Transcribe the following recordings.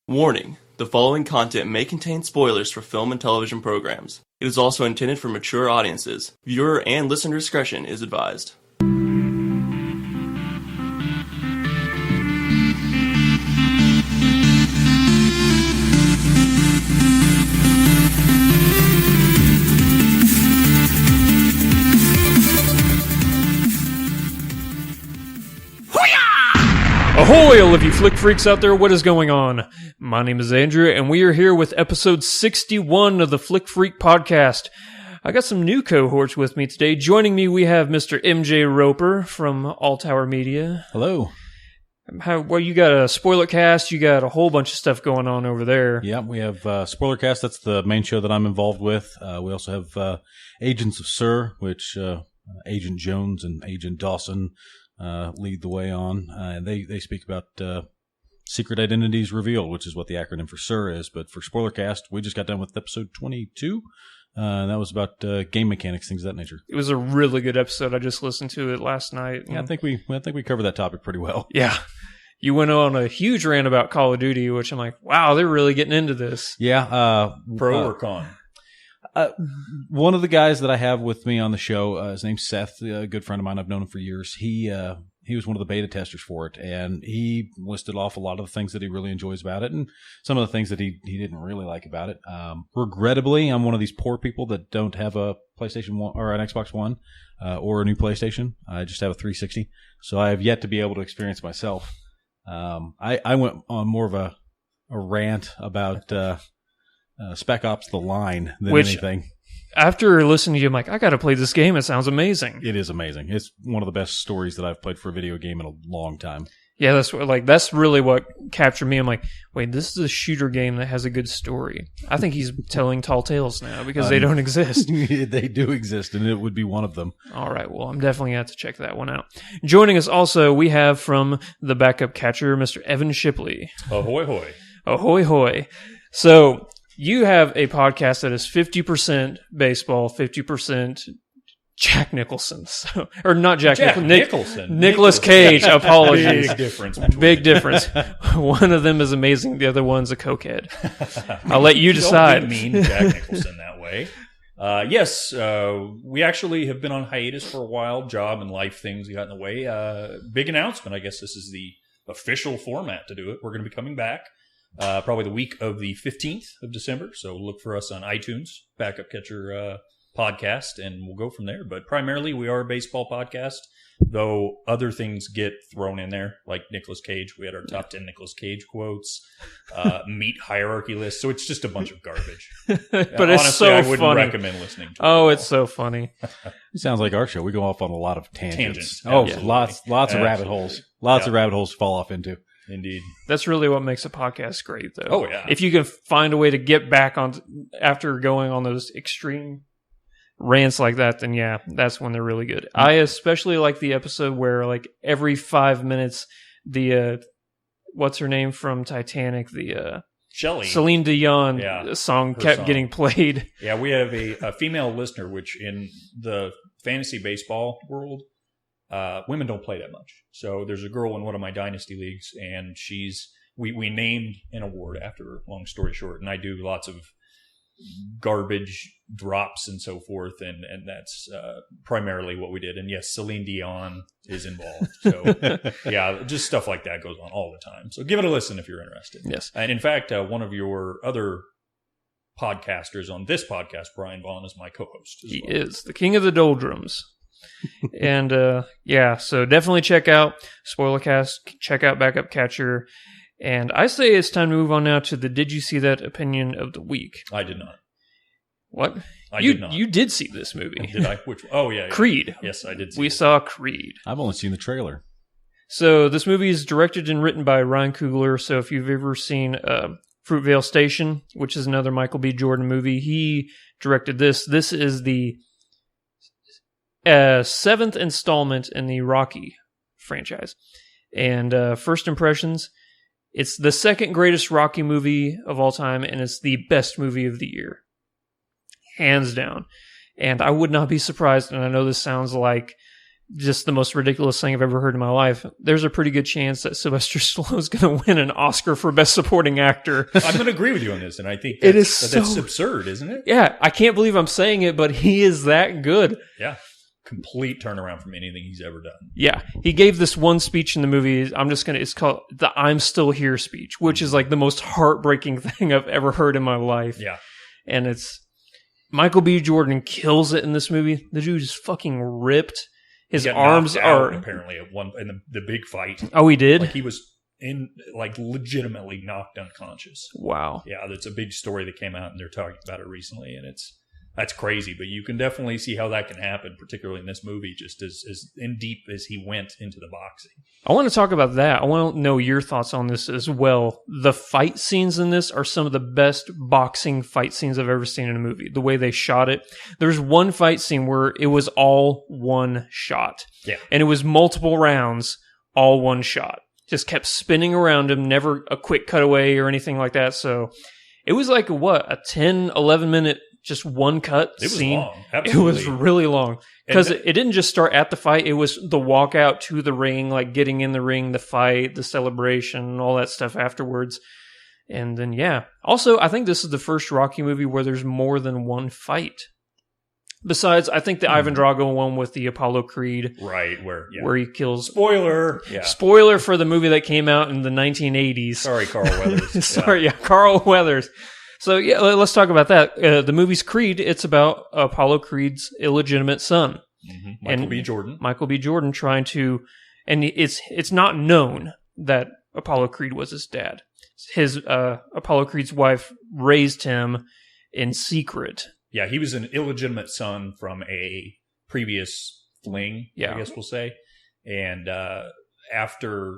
Warning: the following content may contain spoilers for film and television programs. It is also intended for mature audiences. Viewer and listener discretion is advised. Ahoy, all of you flick freaks out there, what is going on? My name is Andrew, and we are here with episode 61 of the Flick Freak podcast. I got some new cohorts with me today. Joining me, we have Mr. MJ Roper from All Tower Media. Hello. Well, you got a spoiler cast, you got a whole bunch of stuff going on over there. Yeah, we have Spoilercast. That's the main show that I'm involved with. We also have Agents of Sir, which Agent Jones and Agent Dawson lead the way on. They speak about secret identities revealed, which is what the acronym for SIR is. But for Spoilercast, we just got done with episode 22. That was about game mechanics, things of that nature. It was a really good episode. I just listened to it last night. Yeah, I think we covered that topic pretty well. Yeah. You went on a huge rant about Call of Duty, which I'm like, wow, they're really getting into this. Yeah. Pro or con? One of the guys that I have with me on the show, his name's Seth, a good friend of mine. I've known him for years. He was one of the beta testers for it, and he listed off a lot of the things that he really enjoys about it and some of the things that he didn't really like about it. Regrettably, I'm one of these poor people that don't have a PlayStation 1 or an Xbox One or a new PlayStation. I just have a 360, so I have yet to be able to experience myself. I went on more of a rant about Spec Ops: The Line than anything. After listening to you, I'm like, I got to play this game. It sounds amazing. It is amazing. It's one of the best stories that I've played for a video game in a long time. Yeah, that's really what captured me. I'm like, wait, this is a shooter game that has a good story. I think he's telling tall tales now because they don't exist. They do exist, and it would be one of them. All right, well, I'm definitely going to have to check that one out. Joining us also, we have from the backup catcher, Mr. Evan Shipley. Ahoy, hoy. Ahoy, hoy. So you have a podcast that is 50% baseball, 50% Jack Nicholson. So, or not Jack Nicholson. Nicolas Cage, apologies. Big difference. Big difference. One of them is amazing. The other one's a cokehead. I'll let you decide. Don't mean Jack Nicholson that way. Yes, we actually have been on hiatus for a while. Job and life things got in the way. Big announcement. I guess this is the official format to do it. We're going to be coming back. Probably the week of the 15th of December. So look for us on iTunes, Backup Catcher podcast, and we'll go from there. But primarily, we are a baseball podcast, though other things get thrown in there, like Nicolas Cage. We had our top 10 Nicolas Cage quotes, meat hierarchy list. So it's just a bunch of garbage. But honestly, it's so I wouldn't funny. recommend listening to it. Oh, it's so funny. It sounds like our show. We go off on a lot of tangents. Oh, yeah. Lots of rabbit holes. Lots of rabbit holes to fall off into. Indeed. That's really what makes a podcast great, though. Oh, yeah. If you can find a way to get back on after going on those extreme rants like that, then yeah, that's when they're really good. Mm-hmm. I especially like the episode where, like, every 5 minutes, the what's her name from Titanic, the Celine Dion song kept getting played. Yeah, we have a female listener, which in the fantasy baseball world, women don't play that much. So there's a girl in one of my dynasty leagues, and we named an award after her, long story short, and I do lots of garbage drops and so forth, and that's primarily what we did. And yes, Celine Dion is involved. So yeah, just stuff like that goes on all the time. So give it a listen if you're interested. Yes. And in fact, one of your other podcasters on this podcast, Brian Vaughn, is my co-host as He well. is the king of the doldrums. And so definitely check out Spoilercast, check out Backup Catcher, and I say it's time to move on now to the Did You See That opinion of the week. I did not. What? I did not. You did see this movie. Did I? Which? Oh, yeah. Creed. Yes, I did see We it. saw Creed. I've only seen the trailer. So this movie is directed and written by Ryan Coogler. So if you've ever seen Fruitvale Station, which is another Michael B. Jordan movie, he directed this. This is the seventh installment in the Rocky franchise. And first impressions, it's the second greatest Rocky movie of all time, and it's the best movie of the year. Hands down. And I would not be surprised, and I know this sounds like just the most ridiculous thing I've ever heard in my life. There's a pretty good chance that Sylvester Stallone's going to win an Oscar for Best Supporting Actor. I'm going to agree with you on this, and I think that's absurd, isn't it? Yeah, I can't believe I'm saying it, but he is that good. Yeah. Complete turnaround from anything he's ever done. Yeah. He gave this one speech in the movie. It's called the I'm Still Here speech, which is like the most heartbreaking thing I've ever heard in my life. Yeah. And it's Michael B. Jordan kills it in this movie. The dude is fucking ripped. His arms are apparently at one in the big fight. Oh, he did? Like he was legitimately knocked unconscious. Wow. Yeah, that's a big story that came out and they're talking about it recently, and that's crazy. But you can definitely see how that can happen, particularly in this movie, just as in deep as he went into the boxing. I want to talk about that. I want to know your thoughts on this as well. The fight scenes in this are some of the best boxing fight scenes I've ever seen in a movie. The way they shot it. There's one fight scene where it was all one shot. Yeah. And it was multiple rounds, all one shot. Just kept spinning around him, never a quick cutaway or anything like that. So it was like, a 10, 11 minute just one cut scene. It was long. Absolutely. It was really long. Because it didn't just start at the fight. It was the walk out to the ring, like getting in the ring, the fight, the celebration, all that stuff afterwards. And then, yeah. Also, I think this is the first Rocky movie where there's more than one fight. Besides, I think the Ivan Drago one with the Apollo Creed. Right, where he kills... Spoiler! Yeah. Spoiler for the movie that came out in the 1980s. Sorry, Carl Weathers. Carl Weathers. So, yeah, let's talk about that. The movie's Creed, it's about Apollo Creed's illegitimate son. Mm-hmm. Michael B. Jordan trying to... And it's not known that Apollo Creed was his dad. His Apollo Creed's wife raised him in secret. Yeah, he was an illegitimate son from a previous fling, I guess we'll say. And after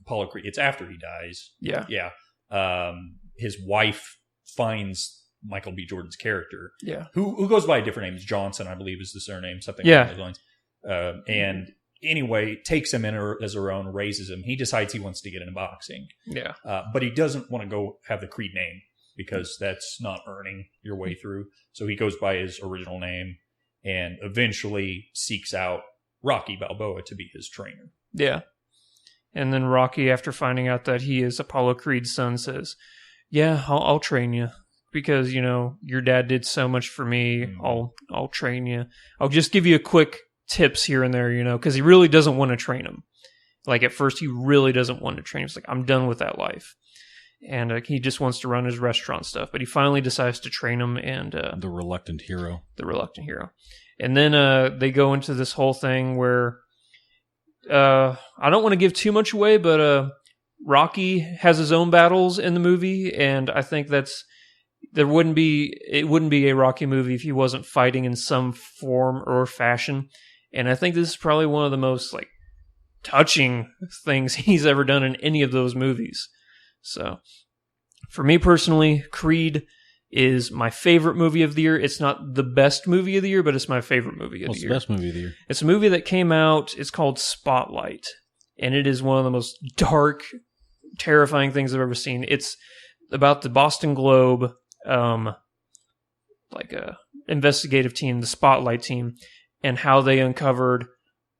Apollo Creed, it's after he dies. Yeah. Yeah. His wife finds Michael B. Jordan's character. Yeah. Who goes by different names. Johnson, I believe, is the surname. Something along those lines. And anyway, takes him in as her own, raises him. He decides he wants to get into boxing. Yeah. But he doesn't want to go have the Creed name, because that's not earning your way through. So he goes by his original name and eventually seeks out Rocky Balboa to be his trainer. Yeah. And then Rocky, after finding out that he is Apollo Creed's son, says, yeah, I'll train you because, your dad did so much for me. Mm-hmm. I'll train you. I'll just give you a quick tips here and there, because he really doesn't want to train him. Like at first, he really doesn't want to train him. He's like, I'm done with that life. And he just wants to run his restaurant stuff. But he finally decides to train him. And The reluctant hero. And then they go into this whole thing where I don't want to give too much away, but Rocky has his own battles in the movie. And I think it wouldn't be a Rocky movie if he wasn't fighting in some form or fashion. And I think this is probably one of the most touching things he's ever done in any of those movies. So, for me personally, Creed is my favorite movie of the year. It's not the best movie of the year, but it's my favorite movie of the year. What's the best movie of the year? It's a movie that came out, it's called Spotlight. And it is one of the most dark, terrifying things I've ever seen. It's about the Boston Globe, investigative team, the Spotlight team, and how they uncovered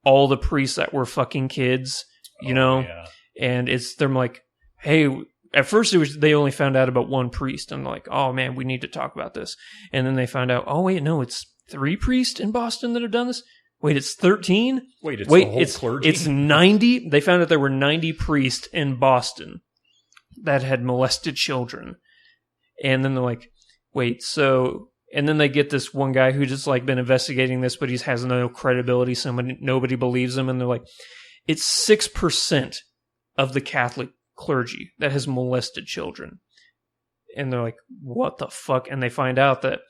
all the priests that were fucking kids, Yeah. And they're like, hey, at first they only found out about one priest. And they're like, oh man, we need to talk about this. And then they found out, oh wait, no, it's 3 priests in Boston that have done this. Wait, it's 13? Wait, it's the whole clergy? It's 90? They found out there were 90 priests in Boston that had molested children. And then they're like, wait, so... And then they get this one guy who just been investigating this, but he has no credibility. Nobody believes him. And they're like, it's 6% of the Catholic clergy that has molested children. And they're like, what the fuck? And they find out that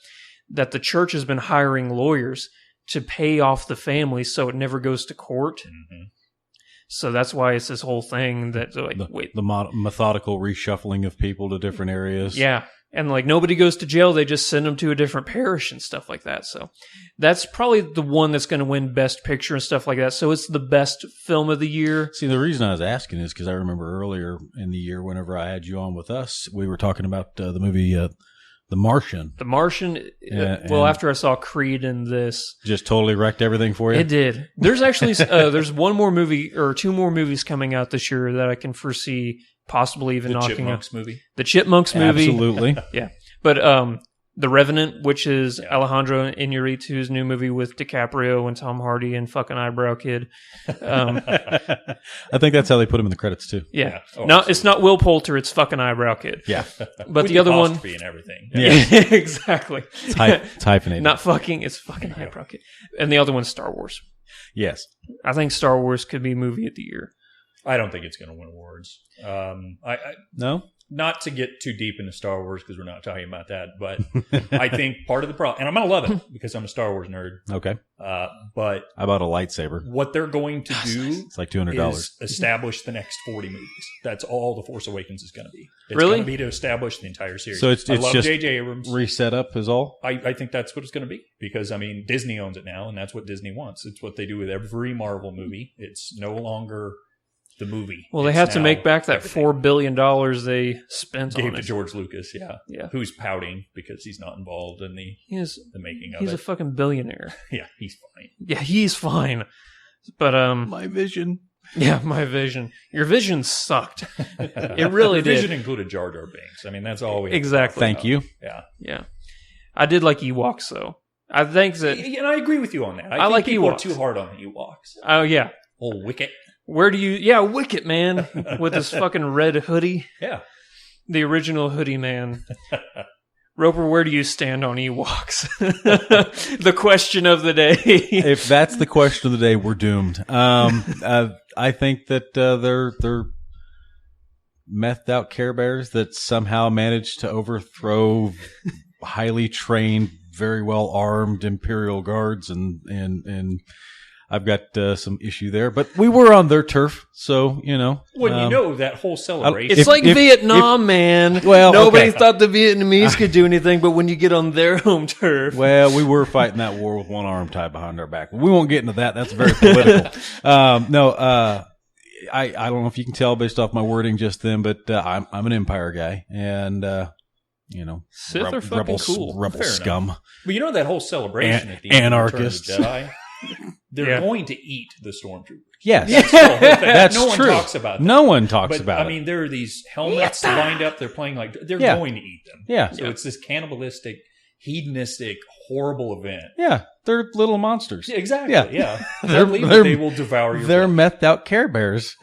the church has been hiring lawyers to pay off the family so it never goes to court. Mm-hmm. So that's why it's this whole thing that they're like, wait. The methodical reshuffling of people to different areas. Yeah. And nobody goes to jail. They just send them to a different parish and stuff like that. So that's probably the one that's going to win Best Picture and stuff like that. So it's the best film of the year. See, the reason I was asking is because I remember earlier in the year, whenever I had you on with us, we were talking about the movie The The Martian. The Martian. Yeah, well, and- after I saw Creed and this, Just totally wrecked everything for you? it did. There's actually there's one more movie or two more movies coming out this year that I can foresee possibly even The knocking Chipmunks out. movie. The Chipmunks movie. Absolutely. Yeah. But The Revenant, which is Yeah. Alejandro Iñárritu's new movie with DiCaprio and Tom Hardy and fucking Eyebrow Kid. I think that's how they put him in the credits, too. Yeah. Yeah. Oh, No, it's not Will Poulter, it's fucking Eyebrow Kid. Yeah. But With the other one... apostrophe and everything. Yeah. exactly. It's hyphenated. Not fucking, it's fucking Eyebrow Kid. And the other one's Star Wars. Yes. I think Star Wars could be movie of the year. I don't think it's going to win awards. No? Not to get too deep into Star Wars because we're not talking about that, but I think part of the problem, and I'm going to love it because I'm a Star Wars nerd, Okay. but How about a lightsaber? what they're going to do It's like $200. is establish the next 40 movies. That's all The Force Awakens is going to be. It's Really? going to be to establish the entire series. So it's I love just J.J. Abrams. Reset up is all? I think that's what it's going to be because, I mean, Disney owns it now, and that's what Disney wants. It's what they do with every Marvel movie. It's no longer the movie. Well, they It's have to now make back that everything. $4 billion they spent Gave on to it. George Lucas, yeah. Yeah. Who's pouting because he's not involved in the He's making of he's it. a fucking billionaire. Yeah, he's fine. Yeah, he's fine. But My vision. yeah, my vision. Your vision sucked. It really The vision did. included Jar Jar Binks. I mean, that's all we have to Exactly. talk Thank about. you. Yeah. Yeah. I did like Ewoks though. I think that And I agree with you on that. I I think like people Ewoks. are too hard on the Ewoks. oh yeah. Old Wicket. Where do you yeah, Wicket Man with his fucking red hoodie. Yeah. The original hoodie man. Roper, where do you stand on Ewoks? The question of the day. If that's the question of the day, we're doomed. I think that they're methed out Care Bears that somehow managed to overthrow highly trained, very well armed Imperial guards, and I've got some issue there. But we were on their turf, so you know. Well, you know that whole celebration. It's like Vietnam, man. Well, Nobody okay. thought the Vietnamese could do anything, but when you get on their home turf, Well, we were fighting that war with one arm tied behind our back. We won't get into that. That's very political. I don't know if you can tell based off my wording just then, but I'm an Empire guy, and you know, Sith are fucking rebel, cool. rebel Fair scum. But you know that whole celebration at the end Anarchists. of Return of the Jedi? They're Yeah. going to eat the stormtroopers. Yes, That's the whole thing. that's no true. one talks about that. No one talks But, about I it. mean, there are these helmets lined up. They're playing like they're Yeah. going to eat them. Yeah. So it's this cannibalistic, hedonistic, horrible event. Yeah, they're little monsters. Yeah, exactly. Yeah. Yeah. They're- They'll leave, they're- they will devour your They're flesh. methed out Care Bears.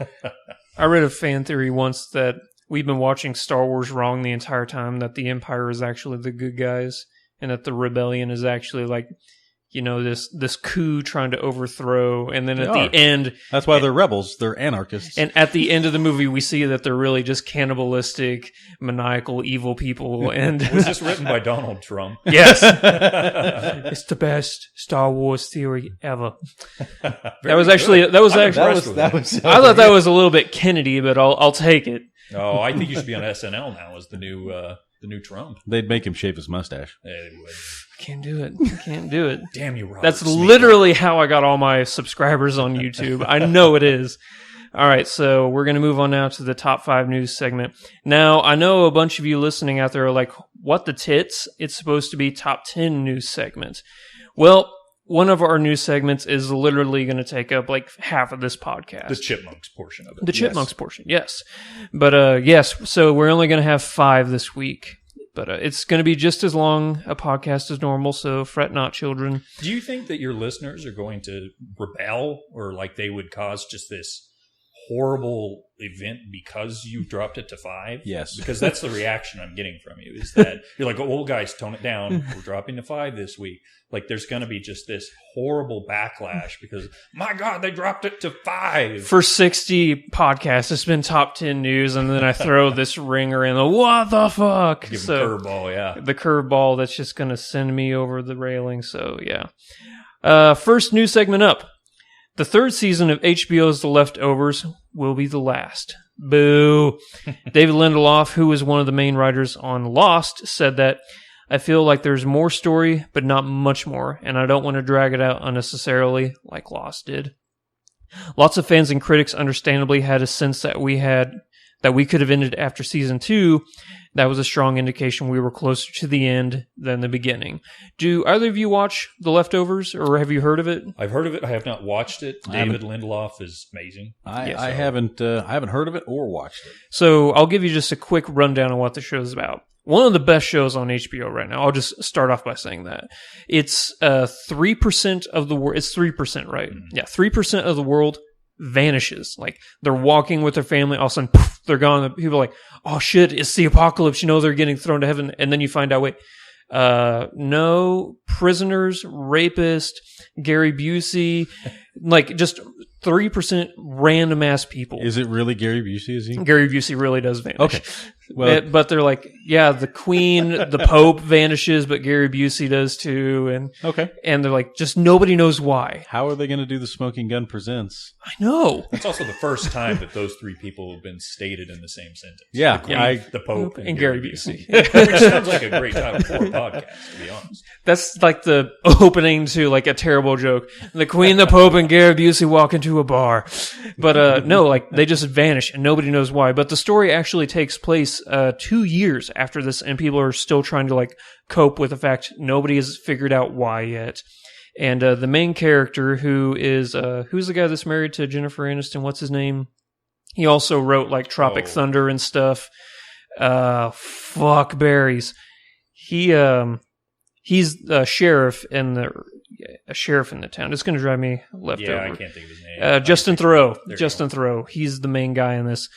I read a fan theory once that we've been watching Star Wars wrong the entire time, that the Empire is actually the good guys, and that the rebellion is actually like, you know, this coup trying to overthrow, and then They at are. the end, That's why they're rebels. They're anarchists. and at the end of the movie, we see that they're really just cannibalistic, maniacal, evil people, and Was this written by Donald Trump? yes, it's the best Star Wars theory ever. That was actually good. that was I'm actually impressed with that. I thought that was a little bit Kennedy, but I'll take it. Oh, I think you should be on SNL now as the new Trump. They'd make him shave his mustache. They would. Can't do it. Can't do it. Damn you, Robert. That's Smith. literally how I got all my subscribers on YouTube. I know it is. All right, so we're going to move on now to the top 5 news segment. Now, I know a bunch of you listening out there are like, what the tits? It's supposed to be top 10 news segment. Well, one of our news segments is literally going to take up like half of this podcast. the Chipmunks portion of it. The Chipmunks portion, yes. But yes, so we're only going to have 5 this week. But it's going to be just as long a podcast as normal, so fret not, children. Do you think that your listeners are going to rebel, or like they would cause just this horrible event because you dropped it to 5? Yes. Because that's the reaction I'm getting from you, is that you're like, oh, guys, tone it down. We're dropping to 5 this week. Like there's going to be just this horrible backlash because, my God, they dropped it to 5. For 60 podcasts, it's been top 10 news, and then I throw this ringer in the what the fuck? Give them So curveball, yeah. the curveball that's just going to send me over the railing. So yeah. First news segment up. The 3rd season of HBO's The Leftovers will be the last. Boo. David Lindelof, who is one of the main writers on Lost, said that, I feel like there's more story, but not much more, and I don't want to drag it out unnecessarily like Lost did. Lots of fans and critics understandably had a sense that we had that we could have ended after season 2, that was a strong indication we were closer to the end than the beginning. Do either of you watch The Leftovers, or have you heard of it? I've heard of it. I have not watched it. David Lindelof is amazing. I haven't heard of it or watched it. So I'll give you just a quick rundown on what the show's about. One of the best shows on HBO right now. I'll just start off by saying that. It's 3% of the world. It's 3%, right? Mm-hmm. Yeah, 3% of the world vanishes. Like, they're walking with their family, all of a sudden, poof, they're gone. People are like, oh shit, it's the apocalypse. You know, they're getting thrown to heaven. And then you find out, wait, no, prisoners, rapist, Gary Busey, like just 3% random ass people. Is it really Gary Busey? Is he? Gary Busey really does vanish. Okay. Well, but they're like, yeah, the Queen, the Pope vanishes, but Gary Busey does too. And okay. And they're like, just nobody knows why. How are they going to do the Smoking Gun Presents? I know. It's also the first time that those three people have been stated in the same sentence. Yeah. The Queen, the Pope, and Gary Busey. Which sounds like a great title for a podcast, to be honest. That's like the opening to like a terrible joke. The Queen, the Pope, and Gary Busey walk into a bar. But no, like they just vanish and nobody knows why. But the story actually takes place 2 years after this, and people are still trying to like cope with the fact nobody has figured out why yet. And the main character, who is who's the guy that's married to Jennifer Aniston? What's his name? He also wrote like Tropic Thunder and stuff. Fuck berries. He's a sheriff in the town. It's going to drive me left over. Yeah, I can't think of his name. Justin Theroux. Justin Theroux. He's the main guy in this.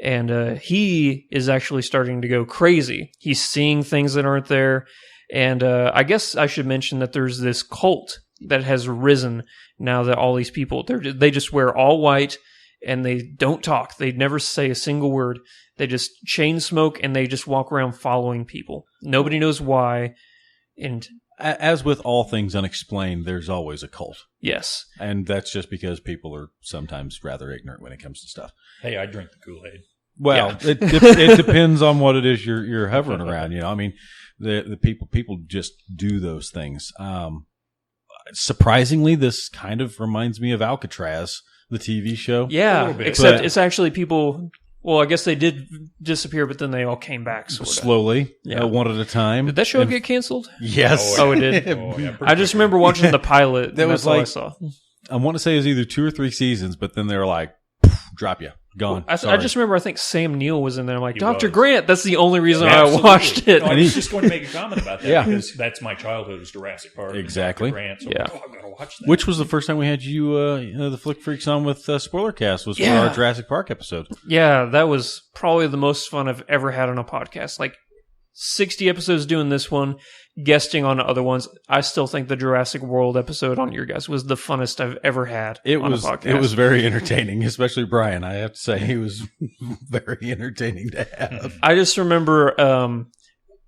And he is actually starting to go crazy. He's seeing things that aren't there. And I guess I should mention that there's this cult that has risen now that all these people, they just wear all white and they don't talk. They never say a single word. They just chain smoke and they just walk around following people. Nobody knows why. And as with all things unexplained, there's always a cult. Yes. And that's just because people are sometimes rather ignorant when it comes to stuff. Hey, I drink the Kool-Aid. Well, yeah. it depends on what it is you're hovering around. You know, I mean, the people just do those things. Surprisingly, this kind of reminds me of Alcatraz, the TV show. Yeah, except it's actually people. Well, I guess they did disappear, but then they all came back slowly, one at a time. Did that show get canceled? Yes. Oh, it did. I just remember watching the pilot. That was like, all I saw. I want to say it was either 2 or 3 seasons, but then they were like, drop you. Gone. I just remember, I think Sam Neill was in there. I'm like, Dr. Grant. That's the only reason I watched it. No, I was just going to make a comment about that because that's my childhood was Jurassic Park. Exactly. Grant, so I'm going to watch that. Which was the first time we had you, the Flick Freaks on with Spoiler Cast was for our Jurassic Park episode. Yeah, that was probably the most fun I've ever had on a podcast. Like 60 episodes doing this one, guesting on other ones. I still think the Jurassic World episode on your guys was the funnest I've ever had on a podcast. It was very entertaining, especially Brian. I have to say, he was very entertaining to have. I just remember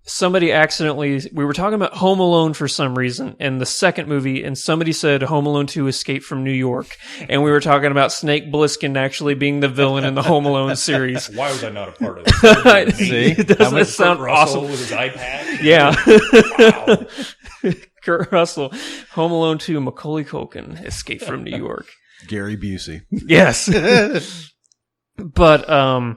somebody accidentally, we were talking about Home Alone for some reason in the second movie, and somebody said Home Alone 2 Escape from New York, and we were talking about Snake Plissken actually being the villain in the Home Alone series. Why was I not a part of it? See? Doesn't it sound awesome? With his iPad? Yeah. Wow. Kurt Russell, Home Alone 2, Macaulay Culkin, Escape from New York. Gary Busey. Yes. But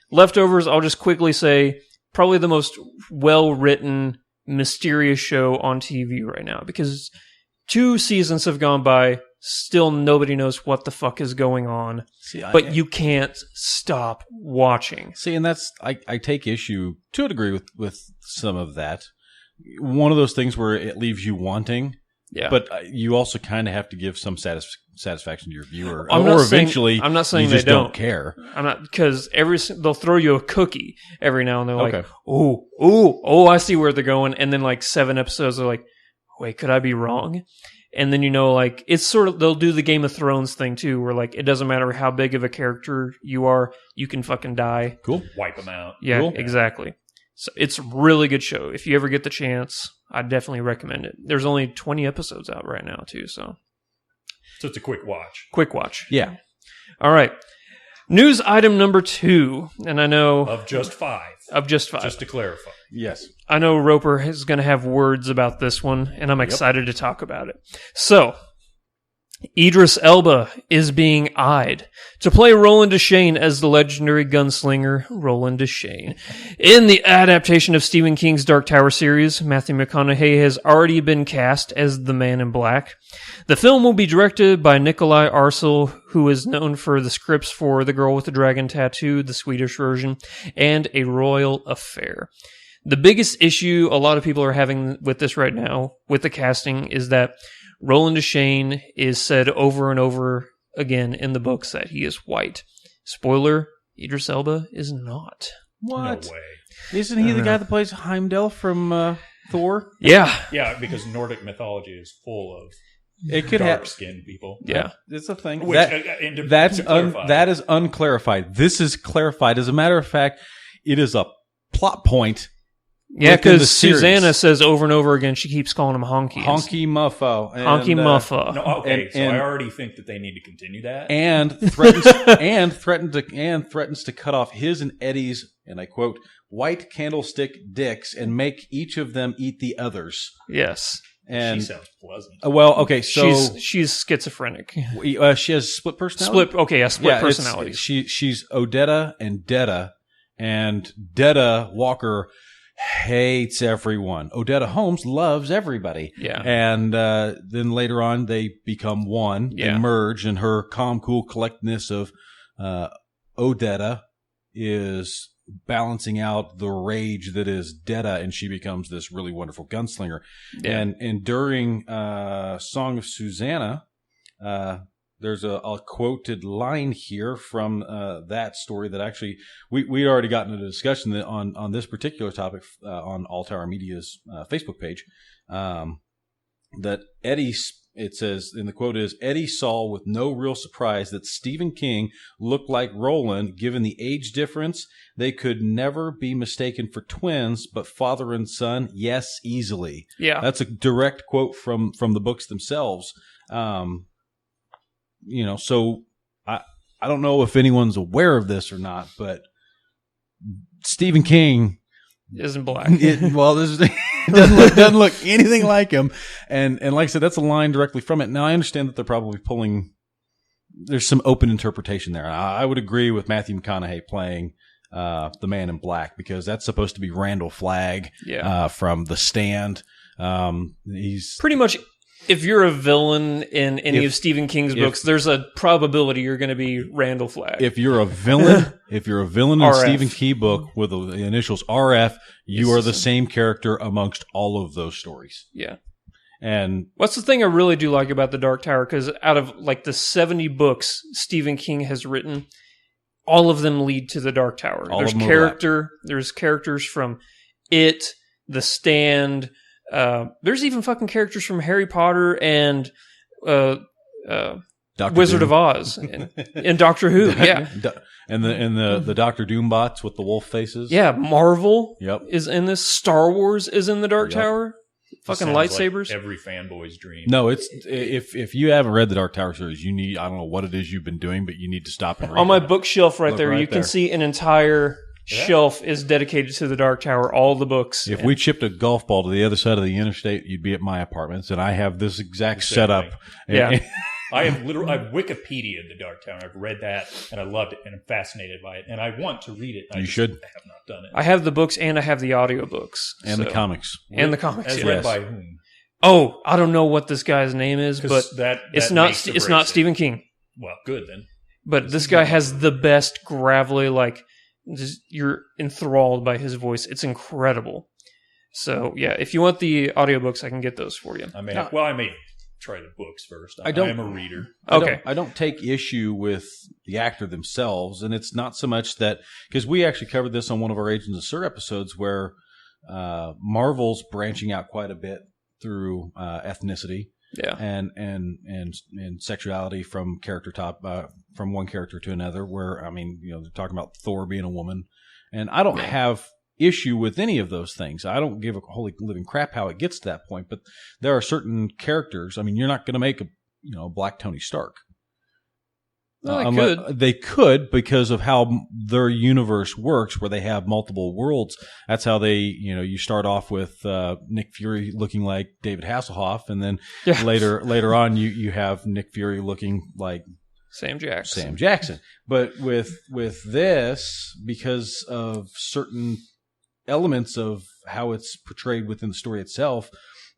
Leftovers, I'll just quickly say, probably the most well-written, mysterious show on TV right now, because 2 seasons have gone by, still nobody knows what the fuck is going on, but you can't stop watching. See, and that's, I take issue to a degree with some of that. One of those things where it leaves you wanting, but you also kind of have to give some satisfaction to your viewer, eventually I'm not saying you just they don't care. I'm not, because they'll throw you a cookie every now and then, like, oh, I see where they're going, and then like 7 episodes are like, wait, could I be wrong? And then like it's sort of, they'll do the Game of Thrones thing too, where like it doesn't matter how big of a character you are, you can fucking die. Cool, wipe them out. Yeah, cool. Exactly. So it's a really good show. If you ever get the chance, I definitely recommend it. There's only 20 episodes out right now too, so it's a quick watch. Quick watch. Yeah. All right. News item number 2, and I know of just 5. Just to clarify. Yes. I know Roper is going to have words about this one, and I'm excited to talk about it. So, Idris Elba is being eyed to play Roland Deschain as the legendary gunslinger Roland Deschain. In the adaptation of Stephen King's Dark Tower series, Matthew McConaughey has already been cast as the Man in Black. The film will be directed by Nikolai Arcel, who is known for the scripts for The Girl with the Dragon Tattoo, the Swedish version, and A Royal Affair. The biggest issue a lot of people are having with this right now, with the casting, is that Roland Deschain is said over and over again in the books that he is white. Spoiler, Idris Elba is not. What? No way. Isn't he the guy that plays Heimdall from Thor? Yeah. Yeah, because Nordic mythology is full of It could have dark-skinned people. Yeah. It's a thing. Which, That is unclarified. This is clarified. As a matter of fact, it is a plot point. Yeah, within the because series. Susanna says over and over again, she keeps calling him Honky. Honky Muffo. And, Honky Muffa. No, okay, so I already think that they need to continue that. And threatens to cut off his and Eddie's, and I quote, white candlestick dicks and make each of them eat the others. Yes. And She sounds pleasant. well, okay, so she's schizophrenic. she has split personality. Split personalities. She's Odetta and Detta, and Detta Walker hates everyone. Odetta Holmes loves everybody. Yeah. And then later on, they become one. Yeah. They merge, and her calm, cool collectedness of Odetta is balancing out the rage that is Detta, and she becomes this really wonderful gunslinger. Yeah. And during Song of Susanna, there's a quoted line here from that story that actually we'd already gotten into a discussion on this particular topic on All Tower Media's Facebook page. That Eddie, it says in the quote is, Eddie saw with no real surprise that Stephen King looked like Roland. Given the age difference, they could never be mistaken for twins, but father and son, yes, easily. Yeah. That's a direct quote from the books themselves. So I don't know if anyone's aware of this or not, but Stephen King Isn't black. it doesn't look anything like him, and like I said, that's a line directly from it. Now I understand that they're probably pulling. There's some open interpretation there. I would agree with Matthew McConaughey playing the Man in Black, because that's supposed to be Randall Flagg from The Stand. He's pretty much. If you're a villain in any of Stephen King's books, there's a probability you're going to be Randall Flagg. If you're a villain, in a RF. Stephen King book with the initials RF, you are the same character amongst all of those stories. Yeah. And what's the thing I really do like about the Dark Tower? Because out of like the 70 books Stephen King has written, all of them lead to the Dark Tower. There's characters from It, The Stand. There's even fucking characters from Harry Potter and Wizard of Oz and Doctor Who. Yeah, and the Doctor Doom bots with the wolf faces. Yeah, Marvel. Yep. Is in this. Star Wars is in the Dark Tower. Fucking lightsabers. Like every fanboy's dream. No, it's if you haven't read the Dark Tower series, you need, I don't know what it is you've been doing, but you need to stop and read on my it. bookshelf right Look there. right You there. can see an entire shelf is dedicated to the Dark Tower. All the books. If we chipped a golf ball to the other side of the interstate, you'd be at my apartments, and I have this exact setup. Yeah. I've Wikipedia'd the Dark Tower. I've read that, and I loved it, and I'm fascinated by it, and I want to read it. I should. have not done it. I have the books and I have the audiobooks. and the comics. And the comics. As Yeah. read by whom? Oh, I don't know what this guy's name is, but it's not Stephen King. Well, good then. But this guy has the best gravelly, like, just, you're enthralled by his voice. It's incredible. So, yeah, if you want the audiobooks, I can get those for you. I may try the books first. I am a reader. I don't take issue with the actor themselves, and it's not so much that, because we actually covered this on one of our Agents of Sir episodes, where Marvel's branching out quite a bit through ethnicity. Yeah. And sexuality from from one character to another, where, I mean, they're talking about Thor being a woman, and I don't have issue with any of those things. I don't give a holy living crap how it gets to that point, but there are certain characters. I mean, you're not going to make a Black Tony Stark. They could, because of how their universe works, where they have multiple worlds. That's how they, you start off with Nick Fury looking like David Hasselhoff, and then later on you have Nick Fury looking like Sam Jackson. But with this, because of certain elements of how it's portrayed within the story itself,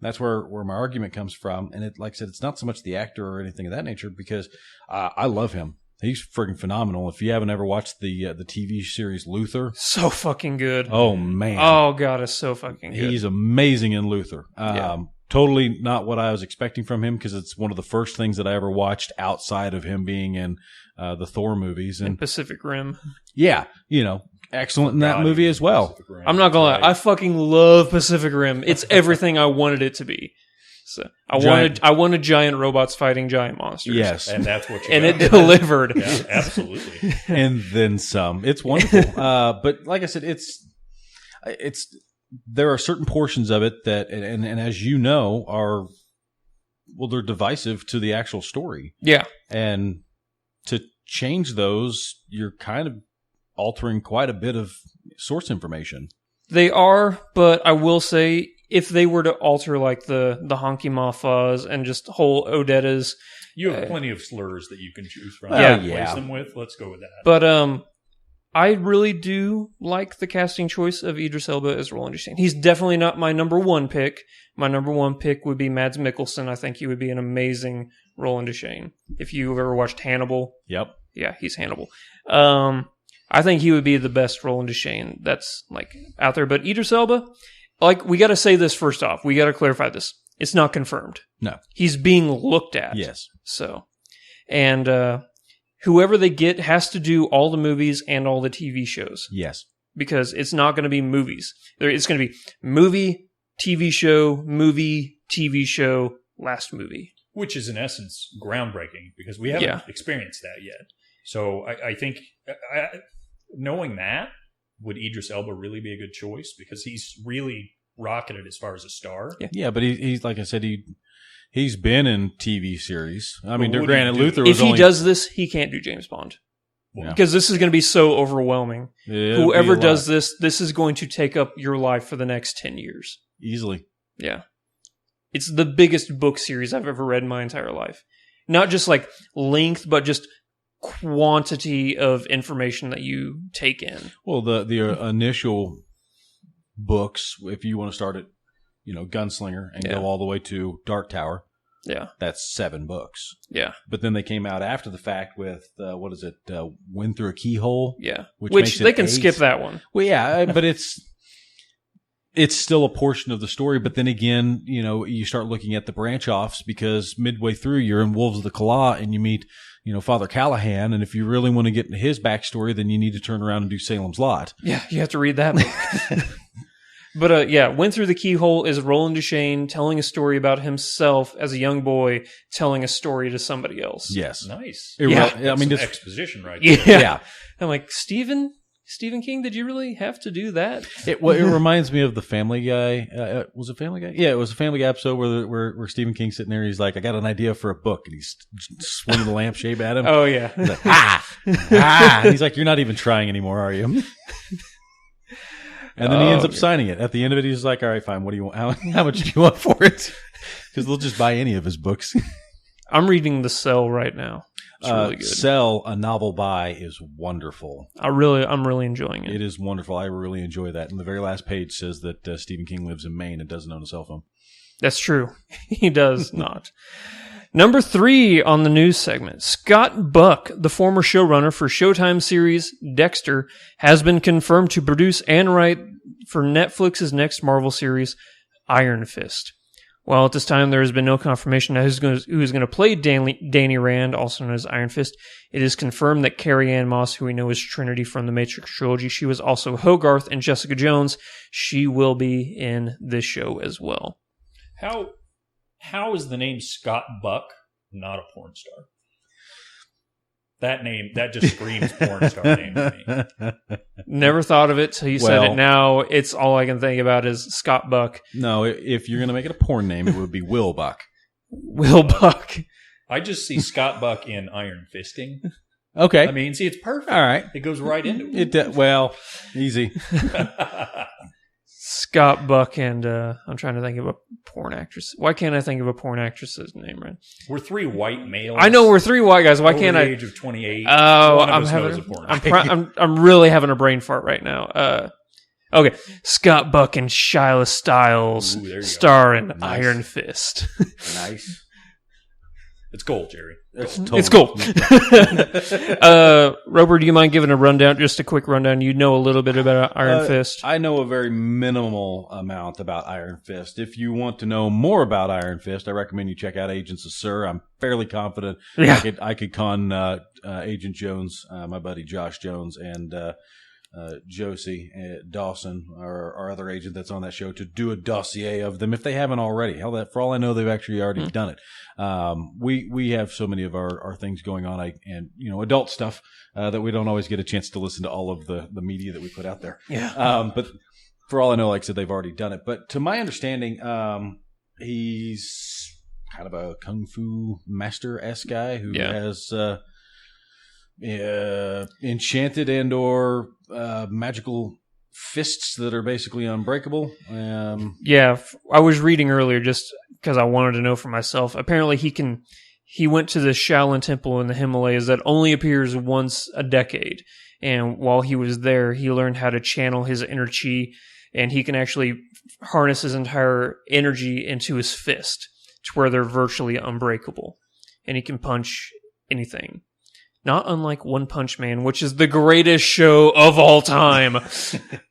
that's where my argument comes from. And it, like I said, it's not so much the actor or anything of that nature, because I love him. He's friggin' phenomenal. If you haven't ever watched the TV series Luther, so fucking good. Oh man, oh god, it's so fucking good. He's amazing in Luther. Totally not what I was expecting from him, because it's one of the first things that I ever watched outside of him being in the Thor movies and Pacific Rim. Yeah, excellent in that movie as well. I'm not gonna lie, I fucking love Pacific Rim. It's everything I wanted it to be. So I wanted giant robots fighting giant monsters. Yes, and that's what you and got. It delivered. Yeah, absolutely. And then some. It's wonderful. But like I said, it's there are certain portions of it that, and as you know, they're divisive to the actual story. Yeah, and to change those, you're kind of altering quite a bit of source information. They are, but I will say, if they were to alter like the honky mothas and just whole Odetta's, you have plenty of slurs that you can choose from. Replace them with. Let's go with that. But I really do like the casting choice of Idris Elba as Roland Deschain. He's definitely not my number one pick. My number one pick would be Mads Mikkelsen. I think he would be an amazing Roland Deschain. If you've ever watched Hannibal. Yep. Yeah, he's Hannibal. I think he would be the best Roland Deschain that's like out there. But Idris Elba, like, we got to say this first off. We got to clarify this. It's not confirmed. No. He's being looked at. Yes. So, and whoever they get has to do all the movies and all the TV shows. Yes. Because it's not going to be movies. It's going to be movie, TV show, last movie. Which is, in essence, groundbreaking, because we haven't experienced that yet. So I think, knowing that, would Idris Elba really be a good choice? Because he's really rocketed as far as a star. Yeah, but he's like I said, he's been in TV series. I mean, what granted, do you do? Luther was If he does this, he can't do James Bond. Yeah. Because this is going to be so overwhelming. It'll Whoever be a does lot. this is going to take up your life for the next 10 years. Easily. Yeah. It's the biggest book series I've ever read in my entire life. Not just like length, but just quantity of information that you take in. Well, the initial books, if you want to start at, Gunslinger and go all the way to Dark Tower, that's 7 books. Yeah. But then they came out after the fact with Wind Through a Keyhole. Yeah. Which makes they can 8. skip that one. Well, yeah, but it's still a portion of the story. But then again, you start looking at the branch offs, because midway through you're in Wolves of the Kala and you meet, Father Callahan. And if you really want to get into his backstory, then you need to turn around and do Salem's Lot. Yeah, you have to read that book. But Went Through the Keyhole is Roland Deschain telling a story about himself as a young boy, telling a story to somebody else. Yes. Nice. I mean, it's exposition right there. Yeah. I'm like, Stephen King, did you really have to do that? It reminds me of the Family Guy. Was it Family Guy? Yeah, it was a Family Guy episode where Stephen King's sitting there. He's like, I got an idea for a book. And he's swinging the lampshade at him. Oh, yeah. He's like, And he's like, you're not even trying anymore, are you? And then he ends up signing it. At the end of it, he's like, all right, fine. What do you want? How much do you want for it? Because they'll just buy any of his books. I'm reading The Cell right now. It's really good. Cell, a novel by, is wonderful. I'm really enjoying it. It is wonderful. I really enjoy that. And the very last page says that Stephen King lives in Maine and doesn't own a cell phone. That's true. He does not. Number 3 on the news segment. Scott Buck, the former showrunner for Showtime series Dexter, has been confirmed to produce and write for Netflix's next Marvel series, Iron Fist. While at this time there has been no confirmation as who is going to play Danny Rand, also known as Iron Fist, it is confirmed that Carrie-Anne Moss, who we know as Trinity from the Matrix trilogy, she was also Hogarth and Jessica Jones. She will be in this show as well. How is the name Scott Buck not a porn star? That just screams porn star name to me. Never thought of it till you said it now. It's all I can think about is Scott Buck. No, if you're going to make it a porn name, it would be Will Buck. Will Buck. I just see Scott Buck in Iron Fisting. Okay. I mean, see, it's perfect. All right. It goes right into it. Easy. Scott Buck and I'm trying to think of a porn actress. Why can't I think of a porn actress's name? Right? We're 3 white males. I know we're 3 white guys. Why can't the I? age of 28. Oh, One of I'm us knows a having. porn. I'm really having a brain fart right now. Okay, Scott Buck and Shyla Stiles Ooh, there you go. star in Nice. Iron Fist. Nice. It's gold, Jerry. It's cool. Robert, do you mind giving a rundown, just a quick rundown? You know a little bit about Iron Fist. I know a very minimal amount about Iron Fist. If you want to know more about Iron Fist, I recommend you check out Agents of Sur. I'm fairly confident Yeah. I could con Agent Jones, my buddy Josh Jones, and Josie Dawson, our other agent that's on that show, to do a dossier of them if they haven't already. Hell, that for all I know, they've actually already done it. We have so many of our things going on, and adult stuff that we don't always get a chance to listen to all of the media that we put out there. Yeah. But for all I know, like I said, they've already done it. But to my understanding, he's kind of a kung fu master-esque guy who has enchanted and or magical fists that are basically unbreakable. Yeah, I was reading earlier just because I wanted to know for myself. Apparently, he went to the Shaolin Temple in the Himalayas that only appears once a decade. And while he was there, he learned how to channel his inner chi, and he can actually harness his entire energy into his fist to where they're virtually unbreakable. And he can punch anything. Not unlike One Punch Man, which is the greatest show of all time.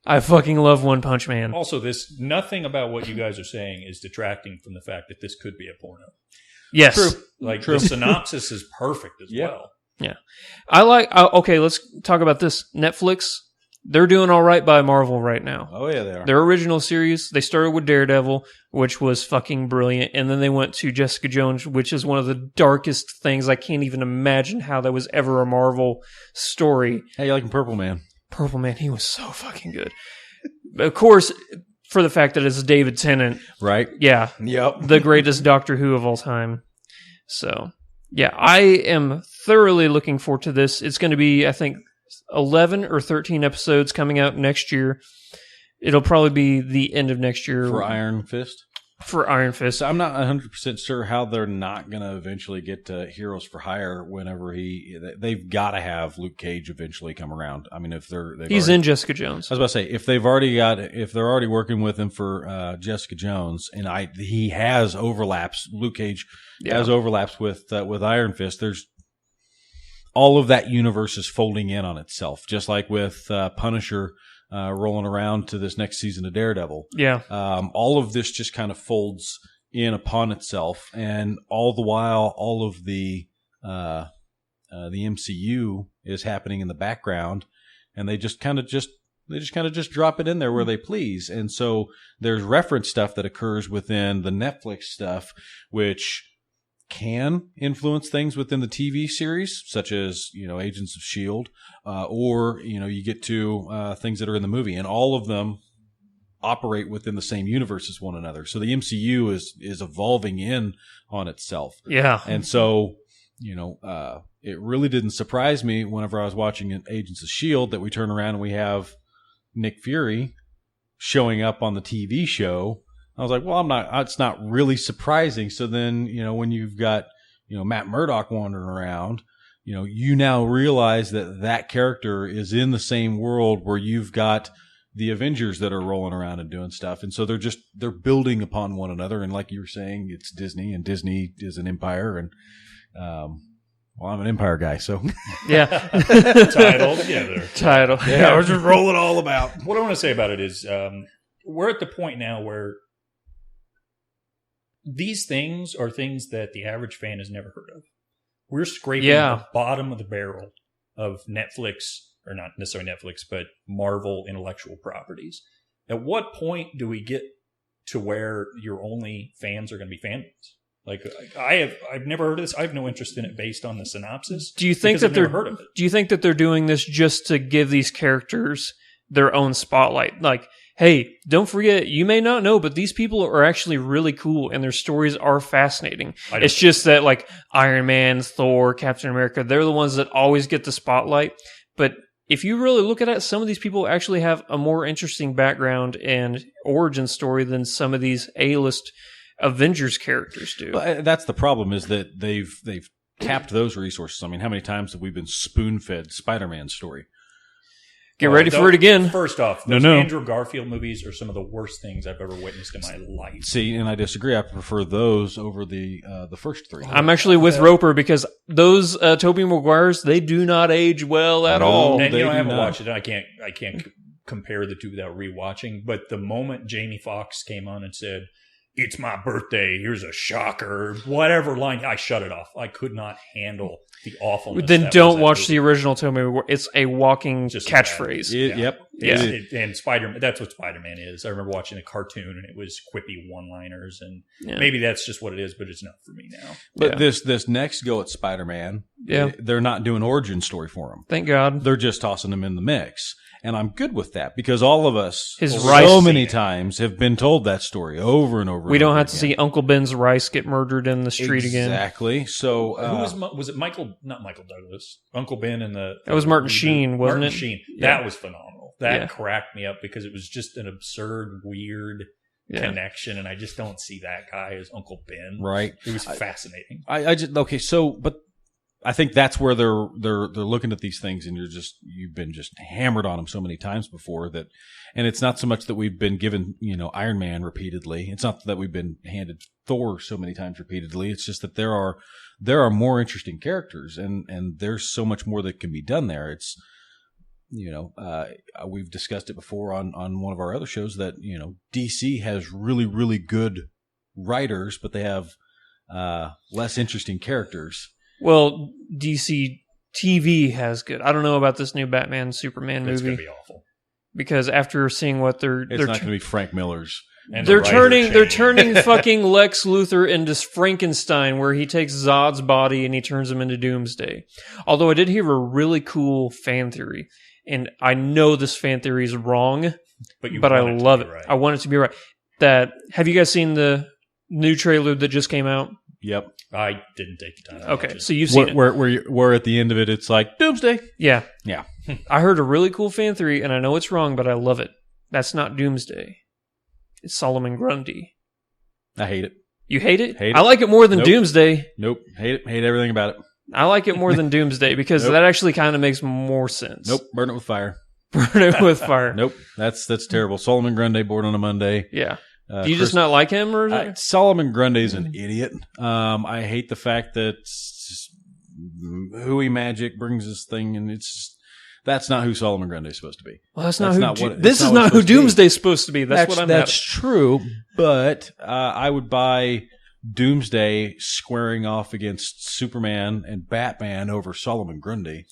I fucking love One Punch Man. Also, nothing about what you guys are saying is detracting from the fact that this could be a porno. Yes. True. The synopsis is perfect as well. Yeah. Okay, let's talk about this. Netflix, they're doing all right by Marvel right now. Oh, yeah, they are. Their original series, they started with Daredevil, which was fucking brilliant, and then they went to Jessica Jones, which is one of the darkest things. I can't even imagine how that was ever a Marvel story. Hey, you liking Purple Man? Purple Man, he was so fucking good. Of course, for the fact that it's David Tennant. Right. Yeah. Yep. The greatest Doctor Who of all time. So, yeah, I am thoroughly looking forward to this. It's going to be, I think, 11 or 13 episodes coming out next year. It'll probably be the end of next year. For Iron Fist? For Iron Fist. So I'm not 100% sure how they're not going to eventually get to Heroes for Hire whenever they've got to have Luke Cage eventually come around. I mean, if he's in Jessica Jones. I was about to say, if they're already working with him for Jessica Jones, and he has overlaps, Luke Cage has overlaps with Iron Fist, there's all of that universe is folding in on itself, just like with Punisher rolling around to this next season of Daredevil. Yeah. All of this just kind of folds in upon itself, and all the while, all of the MCU is happening in the background, and they just kind of drop it in there where they please. And so there's reference stuff that occurs within the Netflix stuff, which can influence things within the TV series, such as, Agents of S.H.I.E.L.D., or, you get to things that are in the movie, and all of them operate within the same universe as one another. So the MCU is evolving in on itself. Yeah. And so, it really didn't surprise me whenever I was watching Agents of S.H.I.E.L.D. that we turn around and we have Nick Fury showing up on the TV show. I was like, well, it's not really surprising. So then, when you've got, Matt Murdock wandering around, you now realize that character is in the same world where you've got the Avengers that are rolling around and doing stuff. And so they're building upon one another. And like you were saying, it's Disney, and Disney is an empire. And, I'm an Empire guy, so. Yeah. Title together. Title. Yeah, we're just rolling all about. What I want to say about it is we're at the point now where these things are things that the average fan has never heard of. We're scraping the bottom of the barrel of Netflix, or not necessarily Netflix, but Marvel intellectual properties. At what point do we get to where your only fans are going to be fanboys? Like, I've never heard of this. I have no interest in it based on the synopsis. Do you think that I've never heard of it. Do you think that they're doing this just to give these characters their own spotlight? Like, hey, don't forget, you may not know, but these people are actually really cool and their stories are fascinating. It's just that like Iron Man, Thor, Captain America, they're the ones that always get the spotlight. But if you really look at it, some of these people actually have a more interesting background and origin story than some of these A-list Avengers characters do. Well, that's the problem, is that they've tapped those resources. I mean, how many times have we been spoon-fed Spider-Man's story? Get ready for it again. First off, those Andrew Garfield movies are some of the worst things I've ever witnessed in my life. See, and I disagree. I prefer those over the first three. I'm actually with Roper because those Tobey Maguires, they do not age well at all. And I haven't watched it. I can't compare the two without rewatching. But the moment Jamie Foxx came on and said, "It's my birthday, here's a shocker," whatever line, I shut it off. I could not handle the awfulness. Then don't watch the original Tobey Maguire. It's a walking catchphrase. Yep. And Spider-Man, that's what Spider-Man is. I remember watching a cartoon and it was quippy one-liners, and maybe that's just what it is, but it's not for me now. But this next go at Spider-Man, they're not doing origin story for him. Thank God. They're just tossing him in the mix. And I'm good with that, because all of us many times have been told that story over and over. We don't have to see Uncle Ben's rice get murdered in the street again. Exactly. So who was it? Not Michael Douglas. Uncle Ben and the that was Martin Sheen, wasn't it? Martin Sheen. That was phenomenal. That cracked me up because it was just an absurd, weird connection, and I just don't see that guy as Uncle Ben. Right. It was fascinating. But I think that's where they're looking at these things, and you've been just hammered on them so many times before that, and it's not so much that we've been given Iron Man repeatedly. It's not that we've been handed Thor so many times repeatedly. It's just that there are more interesting characters, and there's so much more that can be done there. It's we've discussed it before on one of our other shows that DC has really, really good writers, but they have less interesting characters. Well, DC TV has good. I don't know about this new Batman Superman movie. It's going to be awful. Because after seeing what it's not going to be Frank Miller's. They're turning fucking Lex Luthor into Frankenstein, where he takes Zod's body and he turns him into Doomsday. Although I did hear a really cool fan theory, and I know this fan theory is wrong, but I love it. Right. I want it to be right. Have you guys seen the new trailer that just came out? Yep. I didn't take the time. Okay, so you've seen it. Where at the end of it, it's like Doomsday. Yeah. Yeah. I heard a really cool fan theory, and I know it's wrong, but I love it. That's not Doomsday. It's Solomon Grundy. I hate it. You hate it? Hate it. I like it more than Doomsday. Nope. Hate it. Hate everything about it. I like it more than Doomsday because that actually kind of makes more sense. Nope. Burn it with fire. Burn it with fire. Nope. That's terrible. Solomon Grundy, born on a Monday. Yeah. Do you just not like him, or Solomon Grundy's an idiot. I hate the fact that Hooey Magic brings this thing, and that's not who Solomon Grundy's supposed to be. Well, this is not who Doomsday's supposed to be. That's true, but I would buy Doomsday squaring off against Superman and Batman over Solomon Grundy.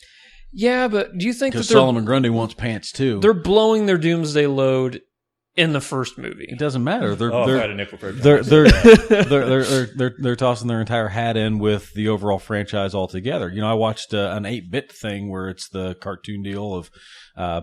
Yeah, but do you think because Solomon Grundy wants pants too? They're blowing their Doomsday load in the first movie. It doesn't matter. They're tossing their entire hat in with the overall franchise altogether. I watched an 8-bit thing where it's the cartoon deal of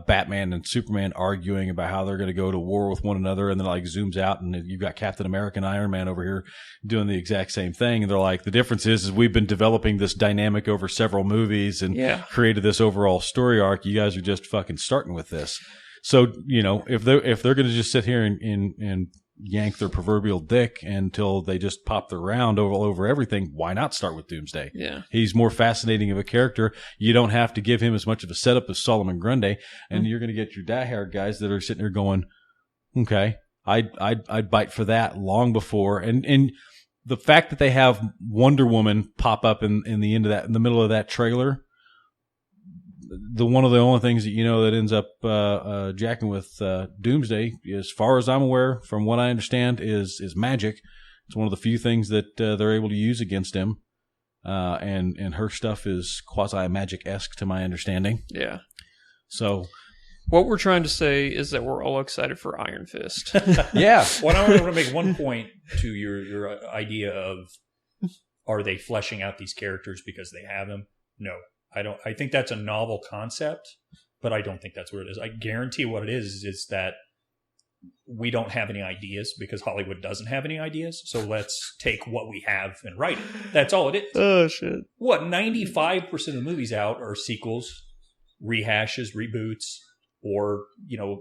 Batman and Superman arguing about how they're going to go to war with one another, and then like zooms out and you've got Captain America and Iron Man over here doing the exact same thing, and they're like, the difference is we've been developing this dynamic over several movies and created this overall story arc. You guys are just fucking starting with this. So, if they're going to just sit here and yank their proverbial dick until they just pop their round over everything, why not start with Doomsday? Yeah. He's more fascinating of a character. You don't have to give him as much of a setup as Solomon Grundy, and you're going to get your diehard guys that are sitting there going, okay, I'd bite for that long before. And the fact that they have Wonder Woman pop up in the middle of that trailer, one of the only things that that ends up jacking with Doomsday, as far as I'm aware, from what I understand, is magic. It's one of the few things that they're able to use against him, and her stuff is quasi magic-esque to my understanding. Yeah. So, what we're trying to say is that we're all excited for Iron Fist. Yeah. Well, I want to make one point to your idea of, are they fleshing out these characters because they have them? No. I think that's a novel concept, but I don't think that's what it is. I guarantee what it is that we don't have any ideas because Hollywood doesn't have any ideas. So let's take what we have and write it. That's all it is. Oh shit! What 95% of the movies out are sequels, rehashes, reboots, or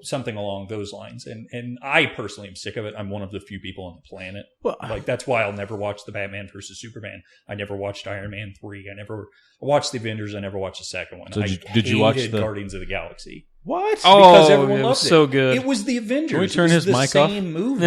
something along those lines. And I personally am sick of it. I'm one of the few people on the planet. Well, that's why I'll never watch the Batman versus Superman. I never watched Iron Man 3. I never watched the Avengers. I never watched the second one. So I did you watch the Guardians of the Galaxy? What? Because everyone it loved was it. so good. It was the Avengers. Can we turn it was his mic off? Same movie.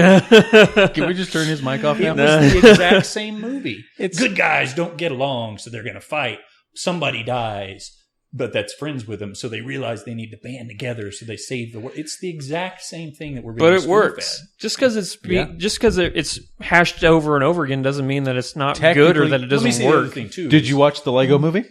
Can we just turn his mic off now? It was the exact same movie. Good guys don't get along, so they're going to fight. Somebody dies, but that's friends with them, so they realize they need to band together, so they save the world. It's the exact same thing that we're being But it works. Just because it's hashed over and over again doesn't mean that it's not good or that it doesn't work. Did you watch the Lego movie?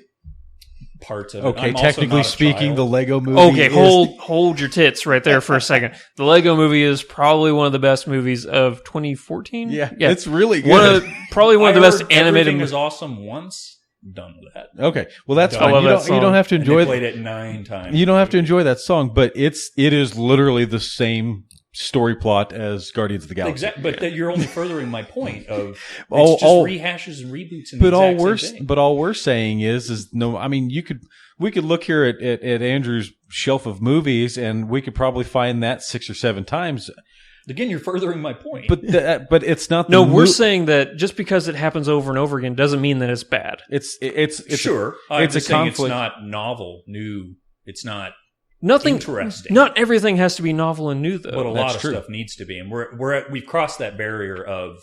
Parts of it. Okay, I'm also technically not a speaking, child. the Lego movie. Okay, hold your tits right there for a second. The Lego movie is probably one of the best movies of 2014. Yeah, it's really good. Probably one of the best animated Everything movies. was awesome once. Done with that. Okay, well that's I fine. love You that don't, you don't song. have to And enjoy they played it 9 times. You don't have to enjoy that song, but it is literally the same story plot as Guardians of the Galaxy. Exactly, but that you're only furthering my point of it's All- just all- rehashes and reboots. And But the all exact we're same thing. but all we're saying is no. I mean, we could look here at Andrew's shelf of movies, and we could probably find that 6 or 7 times. Again, you're furthering my point. But it's not. No, we're saying that just because it happens over and over again doesn't mean that it's bad. it's sure, I'm it's just a saying conflict. It's not novel, new. It's not Nothing interesting. Not everything has to be novel and new, though. but a that's lot of true. stuff needs to be, and we've crossed that barrier of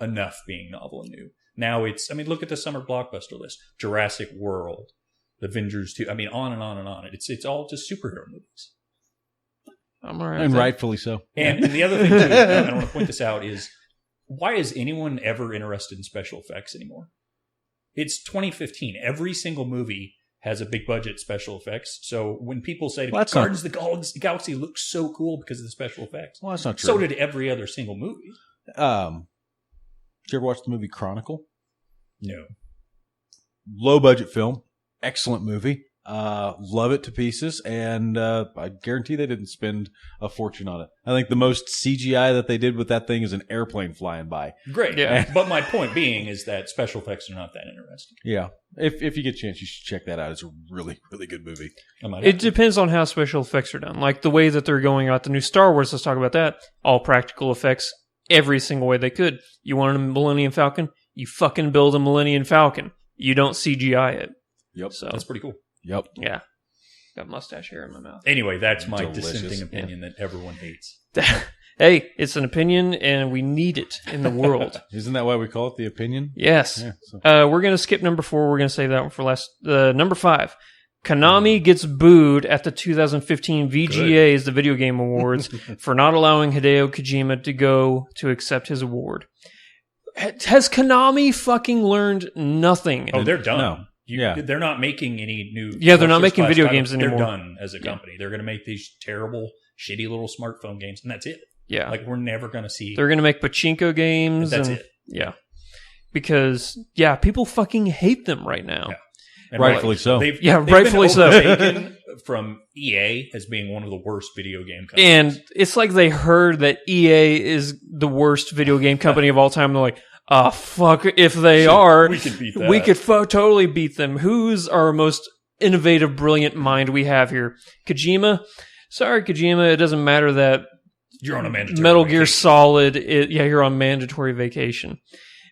enough being novel and new. Now it's. I mean, look at the summer blockbuster list: Jurassic World, Avengers 2. I mean, on and on and on. It's all just superhero movies. I'm all right. and with that. rightfully so. And the other thing too, and I want to point this out, is why is anyone ever interested in special effects anymore? It's 2015. Every single movie has a big budget special effects. So when people say to me, Guardians of the Galaxy looks so cool because of the special effects. Well, that's not true. So did every other single movie. Did you ever watch the movie Chronicle? No. Low budget film, excellent movie. Love it to pieces, and I guarantee they didn't spend a fortune on it. I think the most CGI that they did with that thing is an airplane flying by. Great. Yeah. But my point being is that special effects are not that interesting. Yeah, if you get a chance, you should check that out. It's a really, really good movie. It depends on how special effects are done. Like the way that they're going out the new Star Wars, let's talk about that. All practical effects, every single way they could. You want a Millennium Falcon? You fucking build a Millennium Falcon. You don't CGI it. Yep. So That's pretty cool. Yep. yeah. Got mustache hair in my mouth. Anyway, that's my Delicious. dissenting opinion that everyone hates. Hey, it's an opinion and we need it in the world. Isn't that why we call it the opinion? Yes. Yeah, so. We're going to skip number 4. We're going to save that one for last. Number 5. Konami gets booed at the 2015 VGAs, the Video Game Awards, for not allowing Hideo Kojima to go to accept his award. Has Konami fucking learned nothing? Oh, they're done. No. They're not making any new. Yeah, they're not making first-class video titles. games anymore. They're done as a company. They're going to make these terrible, shitty little smartphone games, and that's it. Yeah. Like we're never going to see. They're going to make pachinko games. That's and, it. Yeah. Because, yeah, people fucking hate them right now. Yeah. And Rightfully so. They've rightfully been so. overtaken from EA as being one of the worst video game companies. And it's like they heard that EA is the worst video game company of all time. And they're like, oh, fuck, if they are, we could beat that. we could totally beat them. Who's our most innovative, brilliant mind we have here? Kojima? Sorry, Kojima, it doesn't matter that You're on a mandatory Metal Gear vacation. Solid, you're on mandatory vacation.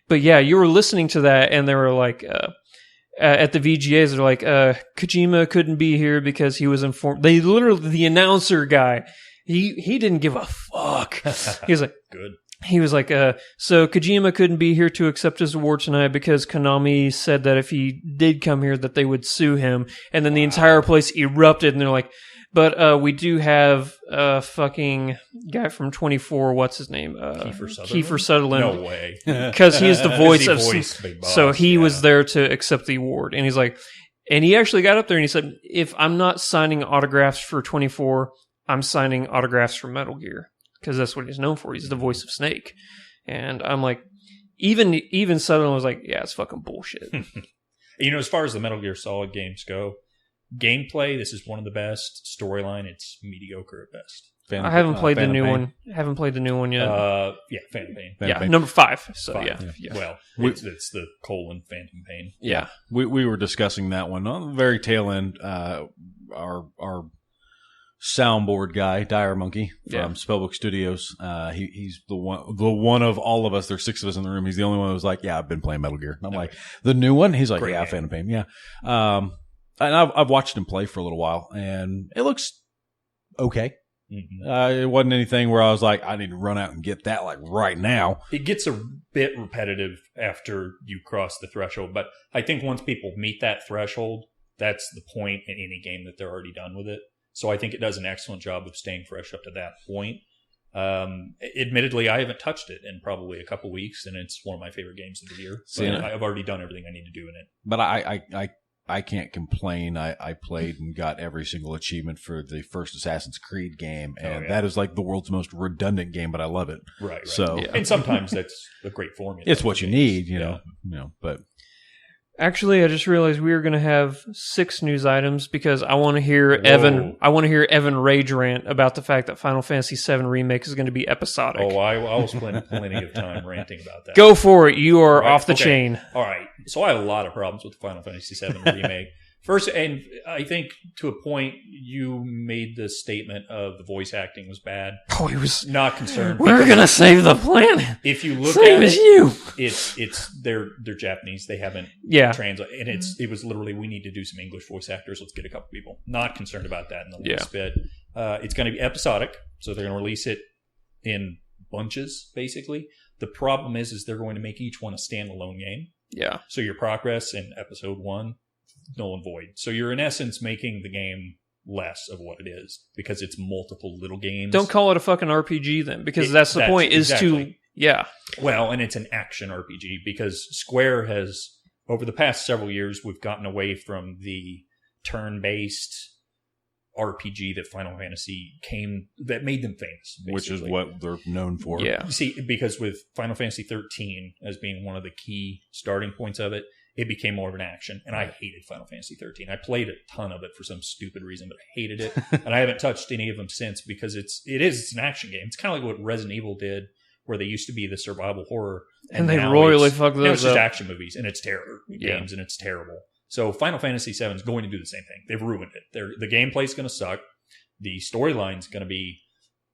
But yeah, you were listening to that and they were like, at the VGAs, they're like, Kojima couldn't be here because he was informed. They literally, the announcer guy, he didn't give a fuck. He was like, Good. He was like, so Kojima couldn't be here to accept his award tonight because Konami said that if he did come here that they would sue him. And then the entire place erupted and they're like, but we do have a fucking guy from 24, what's his name? Kiefer Sutherland. No way. Because he is the voice He of... voiced Big Boss, so he yeah. was there to accept the award. And he's like... And he actually got up there and he said, if I'm not signing autographs for 24, I'm signing autographs for Metal Gear. Because that's what he's known for. He's the voice of Snake. And I'm like... Even Sutherland was like, yeah, it's fucking bullshit. You know, as far as the Metal Gear Solid games go, gameplay, this is one of the best. Storyline, it's mediocre at best. I haven't played the new one. Haven't played the new one yet. Yeah, Phantom Pain. Yeah, number 5. So Five. yeah. Well, it's the colon Phantom Pain. Yeah. We were discussing that one on the very tail end. Our soundboard guy, Dire Monkey from Spellbook Studios. He's the one of all of us. There's 6 of us in the room. He's the only one who was like, "Yeah, I've been playing Metal Gear." And I'm like, "The new one?" He's like, Great "Yeah, game. Phantom Pain." Yeah. And I've watched him play for a little while, and it looks okay. Mm-hmm. It wasn't anything where I was like, I need to run out and get that like right now. It gets a bit repetitive after you cross the threshold, but I think once people meet that threshold, that's the point in any game that they're already done with it. So I think it does an excellent job of staying fresh up to that point. Admittedly, I haven't touched it in probably a couple weeks, and it's one of my favorite games of the year. I've already done everything I need to do in it. But I can't complain. I played and got every single achievement for the first Assassin's Creed game, and that is like the world's most redundant game, but I love it. Right. So, and sometimes that's a great formula. It's what you need, you know. But actually, I just realized we were going to have 6 news items because I want to hear Evan. I want to hear Evan rage rant about the fact that Final Fantasy VII Remake is going to be episodic. Oh, I will spend plenty of time ranting about that. Go for it. You are off the chain. All right. So I have a lot of problems with the Final Fantasy VII Remake. First, and I think to a point, you made the statement of the voice acting was bad. Oh, he was not concerned. We're gonna save the planet. If you look same at as you, they're Japanese. They haven't translated, and it was literally we need to do some English voice actors. Let's get a couple people. Not concerned about that in the least bit. It's going to be episodic, so they're going to release it in bunches, basically. The problem is they're going to make each one a standalone game. Yeah. So your progress in episode 1, null and void. So you're in essence making the game less of what it is because it's multiple little games. Don't call it a fucking RPG then, because that's the point. Well, and it's an action RPG because Square has over the past several years we've gotten away from the turn-based RPG that Final Fantasy that made them famous, basically. Which is what they're known for. Yeah. See, because with Final Fantasy 13 as being one of the key starting points of it, it became more of an action, and I hated Final Fantasy 13. I played a ton of it for some stupid reason, but I hated it, and I haven't touched any of them since because it's an action game. It's kind of like what Resident Evil did, where they used to be the survival horror, and they royally fucked those up. It's just action movies, and it's terror games, and it's terrible. So Final Fantasy VII is going to do the same thing. They've ruined it. The gameplay's going to suck. The storyline's going to be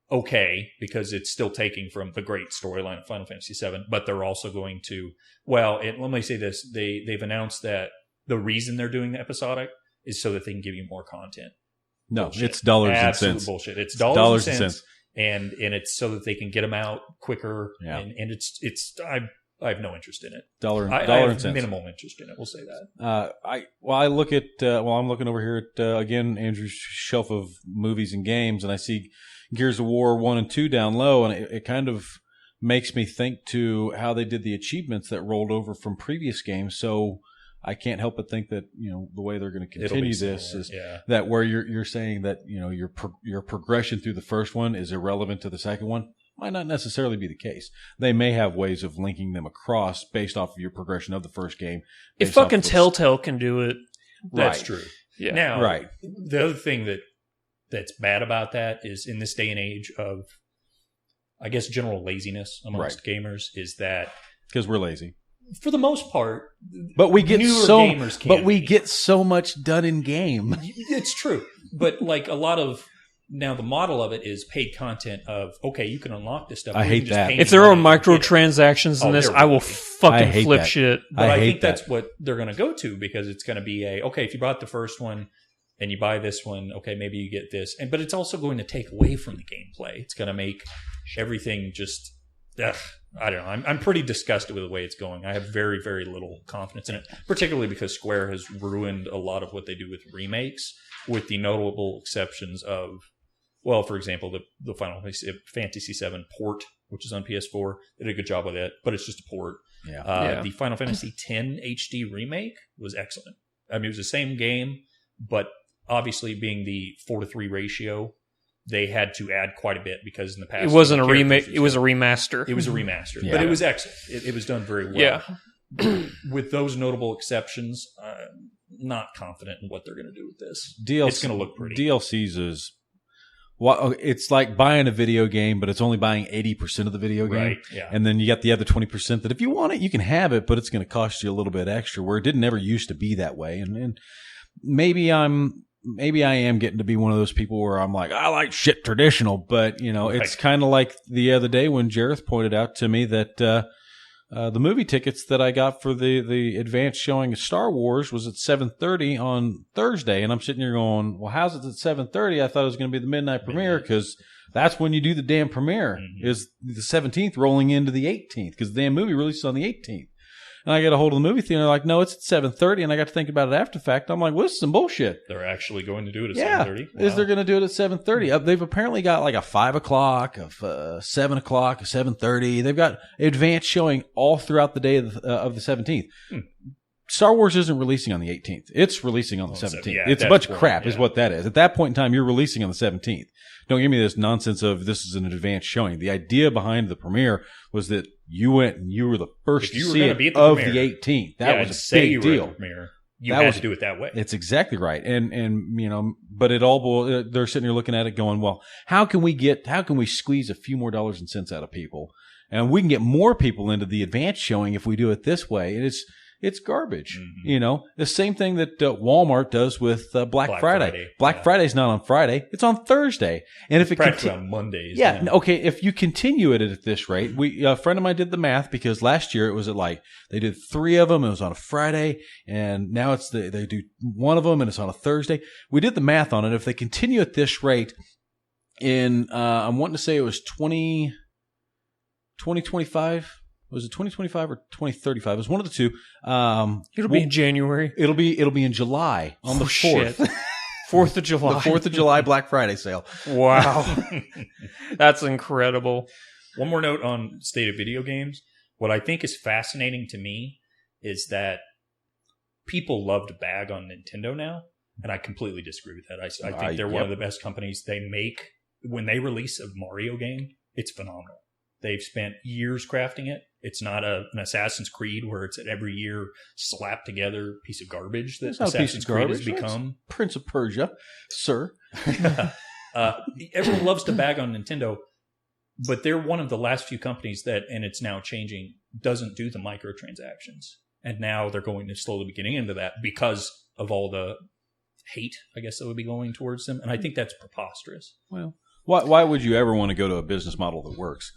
okay because it's still taking from the great storyline of Final Fantasy VII, but they're also going to, let me say this, they've announced that the reason they're doing the episodic is so that they can give you more content. No, bullshit. It's dollars Absolute and cents. Bullshit. It's dollars and cents. And it's so that they can get them out quicker. Yeah. And I have no interest in it. Dollar I and have cents. minimal interest in it. We'll say that. I look at I'm looking over here at again Andrew's shelf of movies and games, and I see Gears of War 1 and 2 down low, and it kind of makes me think to how they did the achievements that rolled over from previous games. So I can't help but think that the way they're going to continue this is that where you're saying that your progression through the first one is irrelevant to the second one. Might not necessarily be the case. They may have ways of linking them across based off of your progression of the first game. If fucking Telltale can do it, that's true. Yeah. Now, the other thing that's bad about that is in this day and age of, I guess, general laziness amongst gamers is that because we're lazy for the most part. But we get gamers can get so much done in game. It's true, but like a lot of. Now, the model of it is paid content of, okay, you can unlock this stuff. I hate that. If there are microtransactions in this, I will fucking flip shit. But I think that's what they're going to go to because it's going to be okay, if you bought the first one and you buy this one, okay, maybe you get this. But it's also going to take away from the gameplay. It's going to make everything just, I don't know. I'm pretty disgusted with the way it's going. I have very, very little confidence in it, particularly because Square has ruined a lot of what they do with remakes, with the notable exceptions of, well, for example, the Final Fantasy VII port, which is on PS4, they did a good job with it, but it's just a port. The Final Fantasy X HD remake was excellent. I mean, it was the same game, but obviously being the 4:3 ratio, they had to add quite a bit because in the past... It wasn't a remake, it was a remaster. It was a remaster, but it was excellent. It was done very well. Yeah. With those notable exceptions, not confident in what they're going to do with this. DLC, it's going to look pretty. DLCs is well, it's like buying a video game, but it's only buying 80% of the video game. Right, yeah. And then you got the other 20% that if you want it, you can have it, but it's going to cost you a little bit extra, where it didn't ever used to be that way. And maybe I am getting to be one of those people where I'm like, I like shit traditional, but it's kind of like the other day when Jareth pointed out to me that, the movie tickets that I got for the advanced showing of Star Wars was at 7:30 on Thursday, and I'm sitting here going, well, how's it at 7:30? I thought it was going to be the midnight premiere, because that's when you do the damn premiere, is the 17th rolling into the 18th, because the damn movie releases on the 18th. And I get a hold of the movie theater, and they're like, no, it's at 7:30, and I got to think about it after the fact. I'm like, well, this is some bullshit. They're actually going to do it at 7:30? Wow. Is they're going to do it at 7:30. They've apparently got like a 5 o'clock, a 7 o'clock, a 7:30. They've got advanced showing all throughout the day of the 17th. Star Wars isn't releasing on the 18th. It's releasing on the 17th. Yeah, it's a bunch of crap is what that is. At that point in time, you're releasing on the 17th. Don't give me this nonsense of this is an advanced showing. The idea behind the premiere was that you went and you were the first to see it of the 18th. That was a big deal. You had to do it that way. It's exactly right. And but it all, they're sitting here looking at it going, well, how can we squeeze a few more dollars and cents out of people? And we can get more people into the advanced showing if we do it this way. And it's garbage. The same thing that Walmart does with Black Friday. Black Friday's not on Friday; it's on Thursday. And if it practically on Mondays, okay. If you continue it at this rate, a friend of mine did the math, because last year it was they did 3 of them. It was on a Friday, and now they do 1 of them, and it's on a Thursday. We did the math on it. If they continue at this rate, I'm wanting to say it was 2025. Was it 2025 or 2035? It was one of the two. It'll be in January. It'll be in July on the 4th. 4th of July. The 4th of July Black Friday sale. Wow. That's incredible. One more note on state of video games. What I think is fascinating to me is that people love to bag on Nintendo now, and I completely disagree with that. I think they're one of the best companies. When they release a Mario game, it's phenomenal. They've spent years crafting it. It's not an Assassin's Creed where it's an every year slapped together piece of garbage that Assassin's Creed has become. It's Prince of Persia, sir. Everyone loves to bag on Nintendo, but they're one of the last few companies that, and it's now changing, doesn't do the microtransactions. And now they're going to slowly be getting into that because of all the hate, I guess, that would be going towards them. And I think that's preposterous. Well, why would you ever want to go to a business model that works?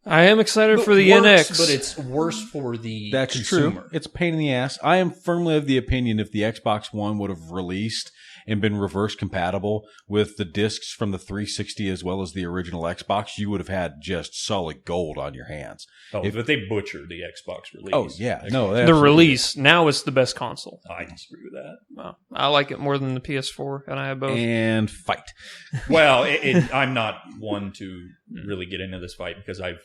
I am excited for the NX. But it's worse for the That's consumer. True. It's a pain in the ass. I am firmly of the opinion if the Xbox One would have released and been reverse compatible with the discs from the 360 as well as the original Xbox, you would have had just solid gold on your hands. But they butchered the Xbox release. Oh, yeah. The release. Now it's the best console. I disagree with that. Well, I like it more than the PS4, and I have both. And fight. Well, I'm not one to really get into this fight because I've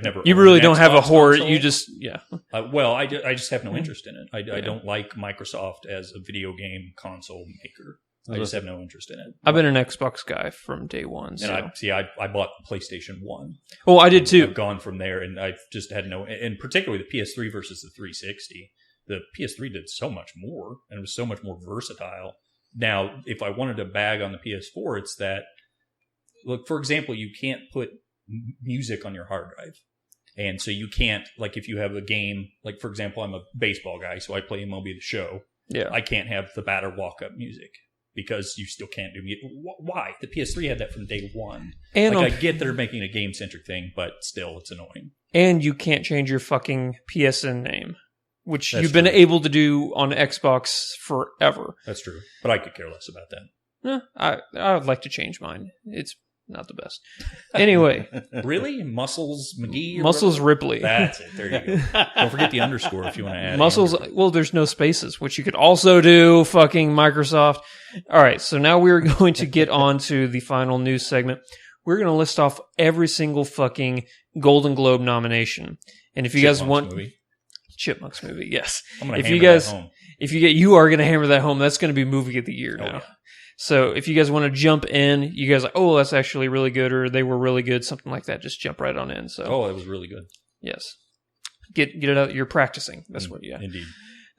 never. You really don't have a horde. Console. You just I just have no interest in it. I don't like Microsoft as a video game console maker. I just have no interest in it. I've been an Xbox guy from day one. So. And I bought PlayStation 1. Oh, I did too. I've gone from there, and I've just had no, and particularly the PS3 versus the 360. The PS3 did so much more, and it was so much more versatile. Now, if I wanted to bag on the PS4, it's that, look, for example, you can't put music on your hard drive. And so you can't, like if you have a game, like for example, I'm a baseball guy, so I play MLB The Show. Yeah. I can't have the batter walk-up music because you still can't do music. Why? The PS3 had that from day one. And I get they're making a game-centric thing, but still, it's annoying. And you can't change your fucking PSN name, which you've been able to do on Xbox forever. That's true. But I could care less about that. I would like to change mine. It's not the best. Anyway. Really? Muscles McGee? Muscles Ripley. That's it. There you go. Don't forget the underscore if you want to add Muscles. Well, there's no spaces, which you could also do, fucking Microsoft. All right, so now we're going to get on to the final news segment. We're going to list off every single fucking Golden Globe nomination. And if you guys want... Movie. Chipmunks movie, yes. I'm going to hammer that home. You are going to hammer that home. That's going to be movie of the year now. Yeah. So if you guys want to jump in, you guys are like, oh, that's actually really good, or they were really good, something like that, just jump right on in. So that was really good. Yes. Get it out. You're practicing. That's what, yeah. Indeed.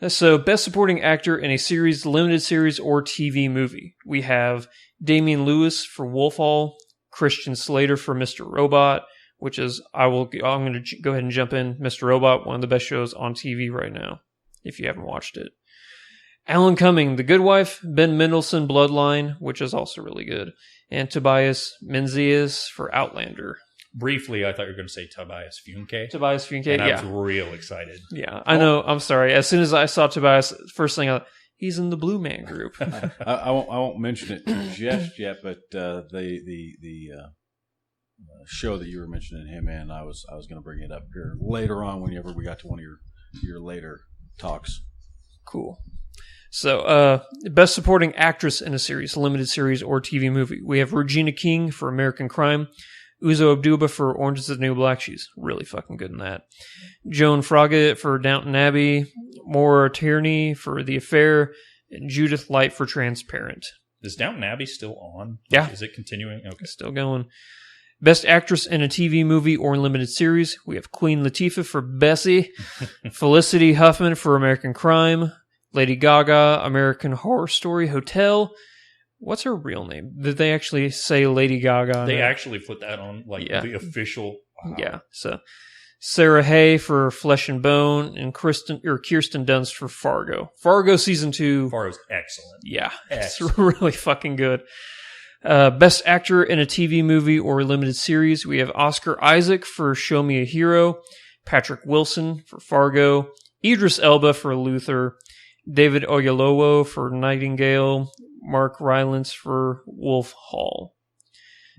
So, Best Supporting Actor in a Series, Limited Series, or TV Movie. We have Damian Lewis for Wolf Hall, Christian Slater for Mr. Robot, which is, I'm going to go ahead and jump in. Mr. Robot, one of the best shows on TV right now, if you haven't watched it. Alan Cumming, The Good Wife, Ben Mendelsohn, Bloodline, which is also really good, and Tobias Menzies for Outlander. Briefly, I thought you were going to say Tobias Funke. Tobias Funke, and yeah. I was real excited. Yeah, I know. I'm sorry. As soon as I saw Tobias, first thing I thought, he's in the Blue Man Group. I won't mention it just yet, but the show that you were mentioning him in, I was going to bring it up here later on whenever we got to one of your later talks. Cool. So, Best Supporting Actress in a Series, Limited Series, or TV Movie. We have Regina King for American Crime, Uzo Aduba for Orange is the New Black. She's really fucking good in that. Joan Froggatt for Downton Abbey, Maura Tierney for The Affair, and Judith Light for Transparent. Is Downton Abbey still on? Yeah. Is it continuing? Okay. Still going. Best Actress in a TV Movie or Limited Series. We have Queen Latifah for Bessie, Felicity Huffman for American Crime, Lady Gaga, American Horror Story Hotel. What's her real name? Did they actually say Lady Gaga? They actually put that on the official. Wow. Yeah. So Sarah Hay for Flesh and Bone, and Kirsten Dunst for Fargo. Fargo season 2. Fargo's excellent. Yeah, Excellent. It's really fucking good. Best Actor in a TV Movie or Limited Series. We have Oscar Isaac for Show Me a Hero, Patrick Wilson for Fargo, Idris Elba for Luther, David Oyelowo for Nightingale, Mark Rylance for Wolf Hall.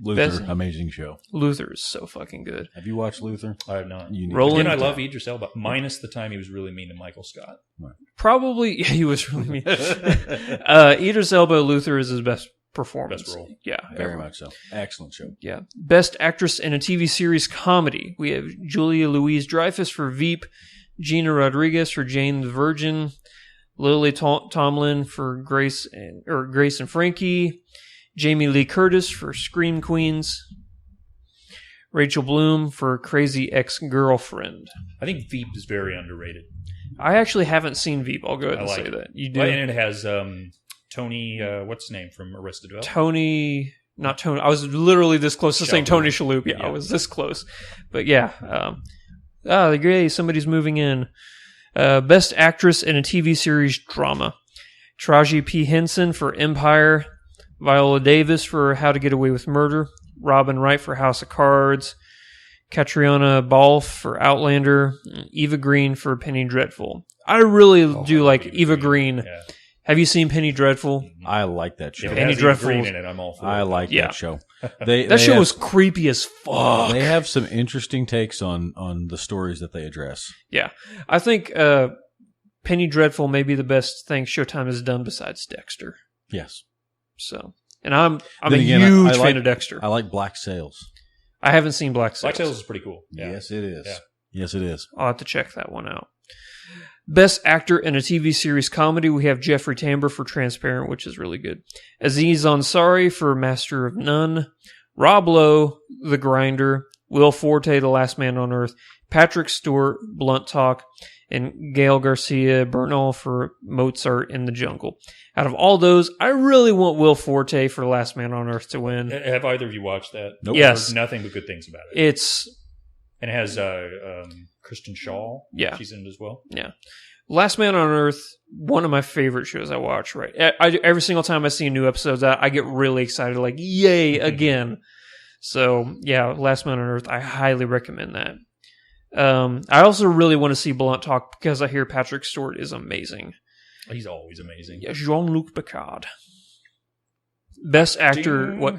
Luther, amazing show. Luther is so fucking good. Have you watched Luther? I have not. Roland, Again, I love Idris Elba, minus the time he was really mean to Michael Scott. Probably, yeah, he was really mean. Idris Elba, Luther is his best performance. Best role. Yeah. Very much so. Excellent show. Yeah. Best Actress in a TV Series Comedy. We have Julia Louise-Dreyfus for Veep, Gina Rodriguez for Jane the Virgin, Lily Tomlin for Grace and Frankie, Jamie Lee Curtis for Scream Queens, Rachel Bloom for Crazy Ex-Girlfriend. I think Veep is very underrated. I actually haven't seen Veep. I'll go ahead and say that. You do? Well, and it has Tony, what's his name from Arrested Development? Not Tony. I was literally this close to saying Tony Shalhoub. Yeah, I was this close. But yeah. Great. Somebody's moving in. Best Actress in a TV Series Drama. Taraji P. Henson for Empire, Viola Davis for How to Get Away with Murder, Robin Wright for House of Cards, Catriona Balfe for Outlander, and Eva Green for Penny Dreadful. I really do like Eva Green. Yeah. Have you seen Penny Dreadful? I like that show. If it Penny has Eva Dreadful. Green in it, I'm all for it. I like that show. That show was creepy as fuck. They have some interesting takes on the stories that they address. Yeah. I think Penny Dreadful may be the best thing Showtime has done besides Dexter. Yes. So, and I'm Then a again, huge I fan like- of Dexter. I like Black Sails. I haven't seen Black Sails. Black Sails is pretty cool. Yeah. Yes, it is. Yeah. Yes, it is. I'll have to check that one out. Best Actor in a TV Series Comedy, we have Jeffrey Tambor for Transparent, which is really good. Aziz Ansari for Master of None. Rob Lowe, The Grinder. Will Forte, The Last Man on Earth. Patrick Stewart, Blunt Talk. And Gail Garcia Bernal for Mozart in the Jungle. Out of all those, I really want Will Forte for Last Man on Earth to win. Have either of you watched that? Nope. Yes. I've heard nothing but good things about it. It's... And it has Kristen Shaw. Yeah. She's in it as well. Yeah. Last Man on Earth, one of my favorite shows I watch, right? Every single time I see new episodes out, I get really excited, like, yay, again. So, yeah, Last Man on Earth, I highly recommend that. I also really want to see Blunt Talk because I hear Patrick Stewart is amazing. He's always amazing. Yeah, Jean-Luc Picard. Best Actor, Ding. what?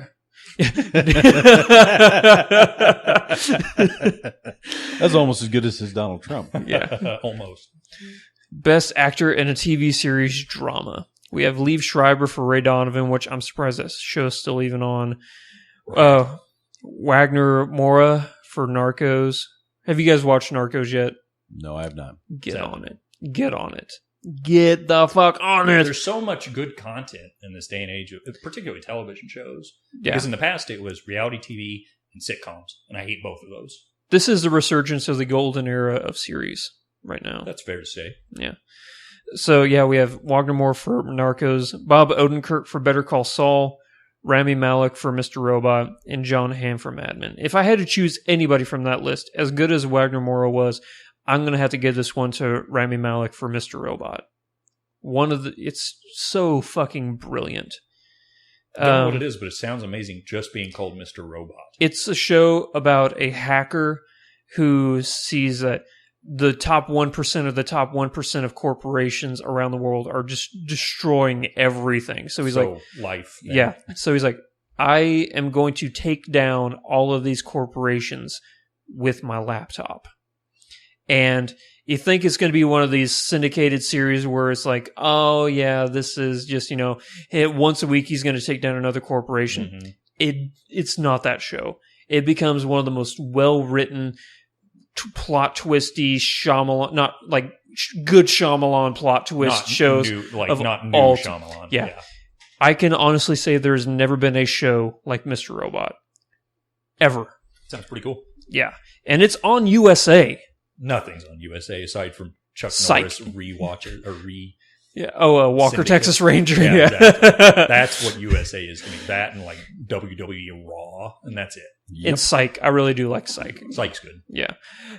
That's almost as good as his Donald Trump. Yeah. Almost. Best Actor in a TV Series Drama. We have Liev Schreiber for Ray Donovan, which I'm surprised that show's still even on. Wagner Moura for Narcos. Have you guys watched Narcos yet? No, I have not. Get on it. Get on it. Get the fuck on it. There's so much good content in this day and age, particularly television shows. Yeah. Because in the past, it was reality TV and sitcoms, and I hate both of those. This is the resurgence of the golden era of series right now. That's fair to say. Yeah. So, yeah, we have Wagner Moore for Narcos, Bob Odenkirk for Better Call Saul, Rami Malek for Mr. Robot, and John Hamm for Mad Men. If I had to choose anybody from that list, as good as Wagner Moore was, I'm going to have to give this one to Rami Malek for Mr. Robot. It's so fucking brilliant. I don't know what it is, but it sounds amazing just being called Mr. Robot. It's a show about a hacker who sees that the top 1% of the top 1% of corporations around the world are just destroying everything. So he's life. yeah. So he's like, I am going to take down all of these corporations with my laptop. And you think it's going to be one of these syndicated series where it's like, oh yeah, this is just, once a week he's going to take down another corporation. Mm-hmm. It's not that show. It becomes one of the most well-written, plot twisty Shyamalan, not like good Shyamalan plot twist shows not new all Shyamalan. Yeah. I can honestly say there's never been a show like Mr. Robot. Ever. Sounds pretty cool. Yeah. And it's on USA. Nothing's on USA aside from Chuck Norris rewatch or re. Yeah. Oh, Walker, Syndicate. Texas Ranger. Yeah. Exactly. That's what USA is to me. That and like WWE Raw, and that's it. Yep. And Psych. I really do like Psych. Psych's good. Yeah.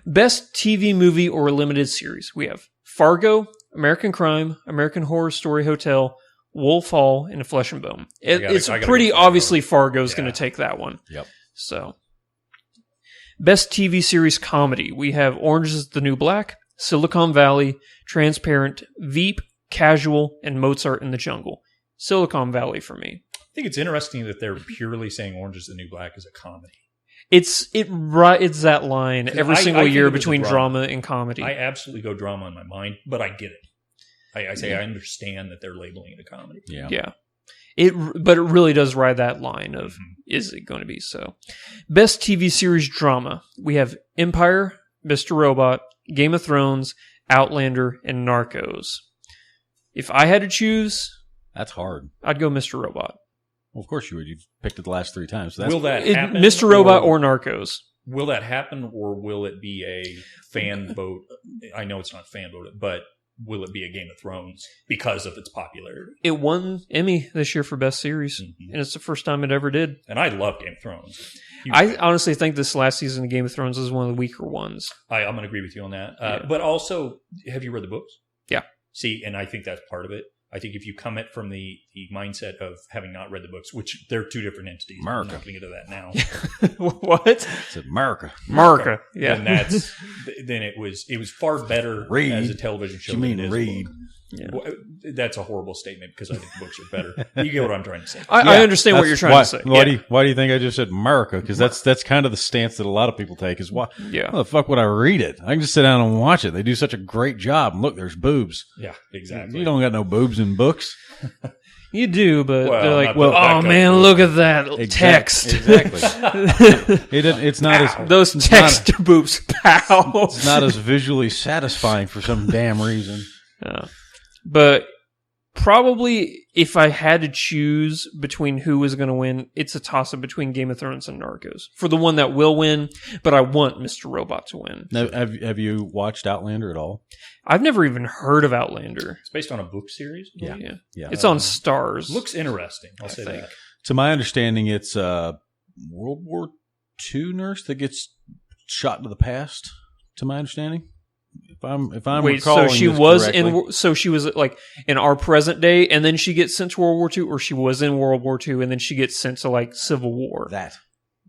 Best TV movie or limited series. We have Fargo, American Crime, American Horror Story Hotel, Wolf Hall, and Flesh and Bone. It's pretty obviously Fargo's going to take that one. Yep. So, best TV series comedy. We have Orange is the New Black, Silicon Valley, Transparent, Veep, Casual, and Mozart in the Jungle. Silicon Valley for me. I think it's interesting that they're purely saying Orange is the New Black is a comedy. It's that line every single year between drama and comedy. I absolutely go drama in my mind, but I get it. I say I understand that they're labeling it a comedy. Yeah. But it really does ride that line of, is it going to be so? Best TV series drama. We have Empire, Mr. Robot, Game of Thrones, Outlander, and Narcos. If I had to choose... That's hard. I'd go Mr. Robot. Well, of course you would. You've picked it the last 3 times. So will that happen? Mr. Robot or Narcos? Will that happen, or will it be a fan vote? I know it's not fan voted, but will it be a Game of Thrones because of its popularity? It won Emmy this year for Best Series, and it's the first time it ever did. And I love Game of Thrones. I honestly think this last season of Game of Thrones is one of the weaker ones. I'm going to agree with you on that. But also, have you read the books? Yeah. See, and I think that's part of it. I think if you come at from the mindset of having not read the books, which they're 2 different entities. America. I'm not going to get into that now. What? It's America. America. Yeah. And then it was far better as a television show. You mean read? Yeah. That's a horrible statement because I think books are better. You get what I'm trying to say. I understand what you're trying to say. Why do you think I just said America? Because that's kind of the stance that a lot of people take. Is why the fuck would I read it? I can just sit down and watch it. They do such a great job. And look, there's boobs. Yeah, exactly. You don't got no boobs in books. You do, but they're like, oh man, look at that text. Exactly. It's not as those text boobs. Pow. It's not as visually satisfying for some damn reason. But probably if I had to choose between who was going to win, it's a toss-up between Game of Thrones and Narcos. For the one that will win, but I want Mr. Robot to win. Now, have you watched Outlander at all? I've never even heard of Outlander. It's based on a book series? Yeah. It's on Stars. Looks interesting, I'll say that. To my understanding, it's a World War II nurse that gets shot into the past, to my understanding. If I'm recalling so she was correctly. so she was like in our present day, and then she gets sent to World War II, or she was in World War II, and then she gets sent to like Civil War.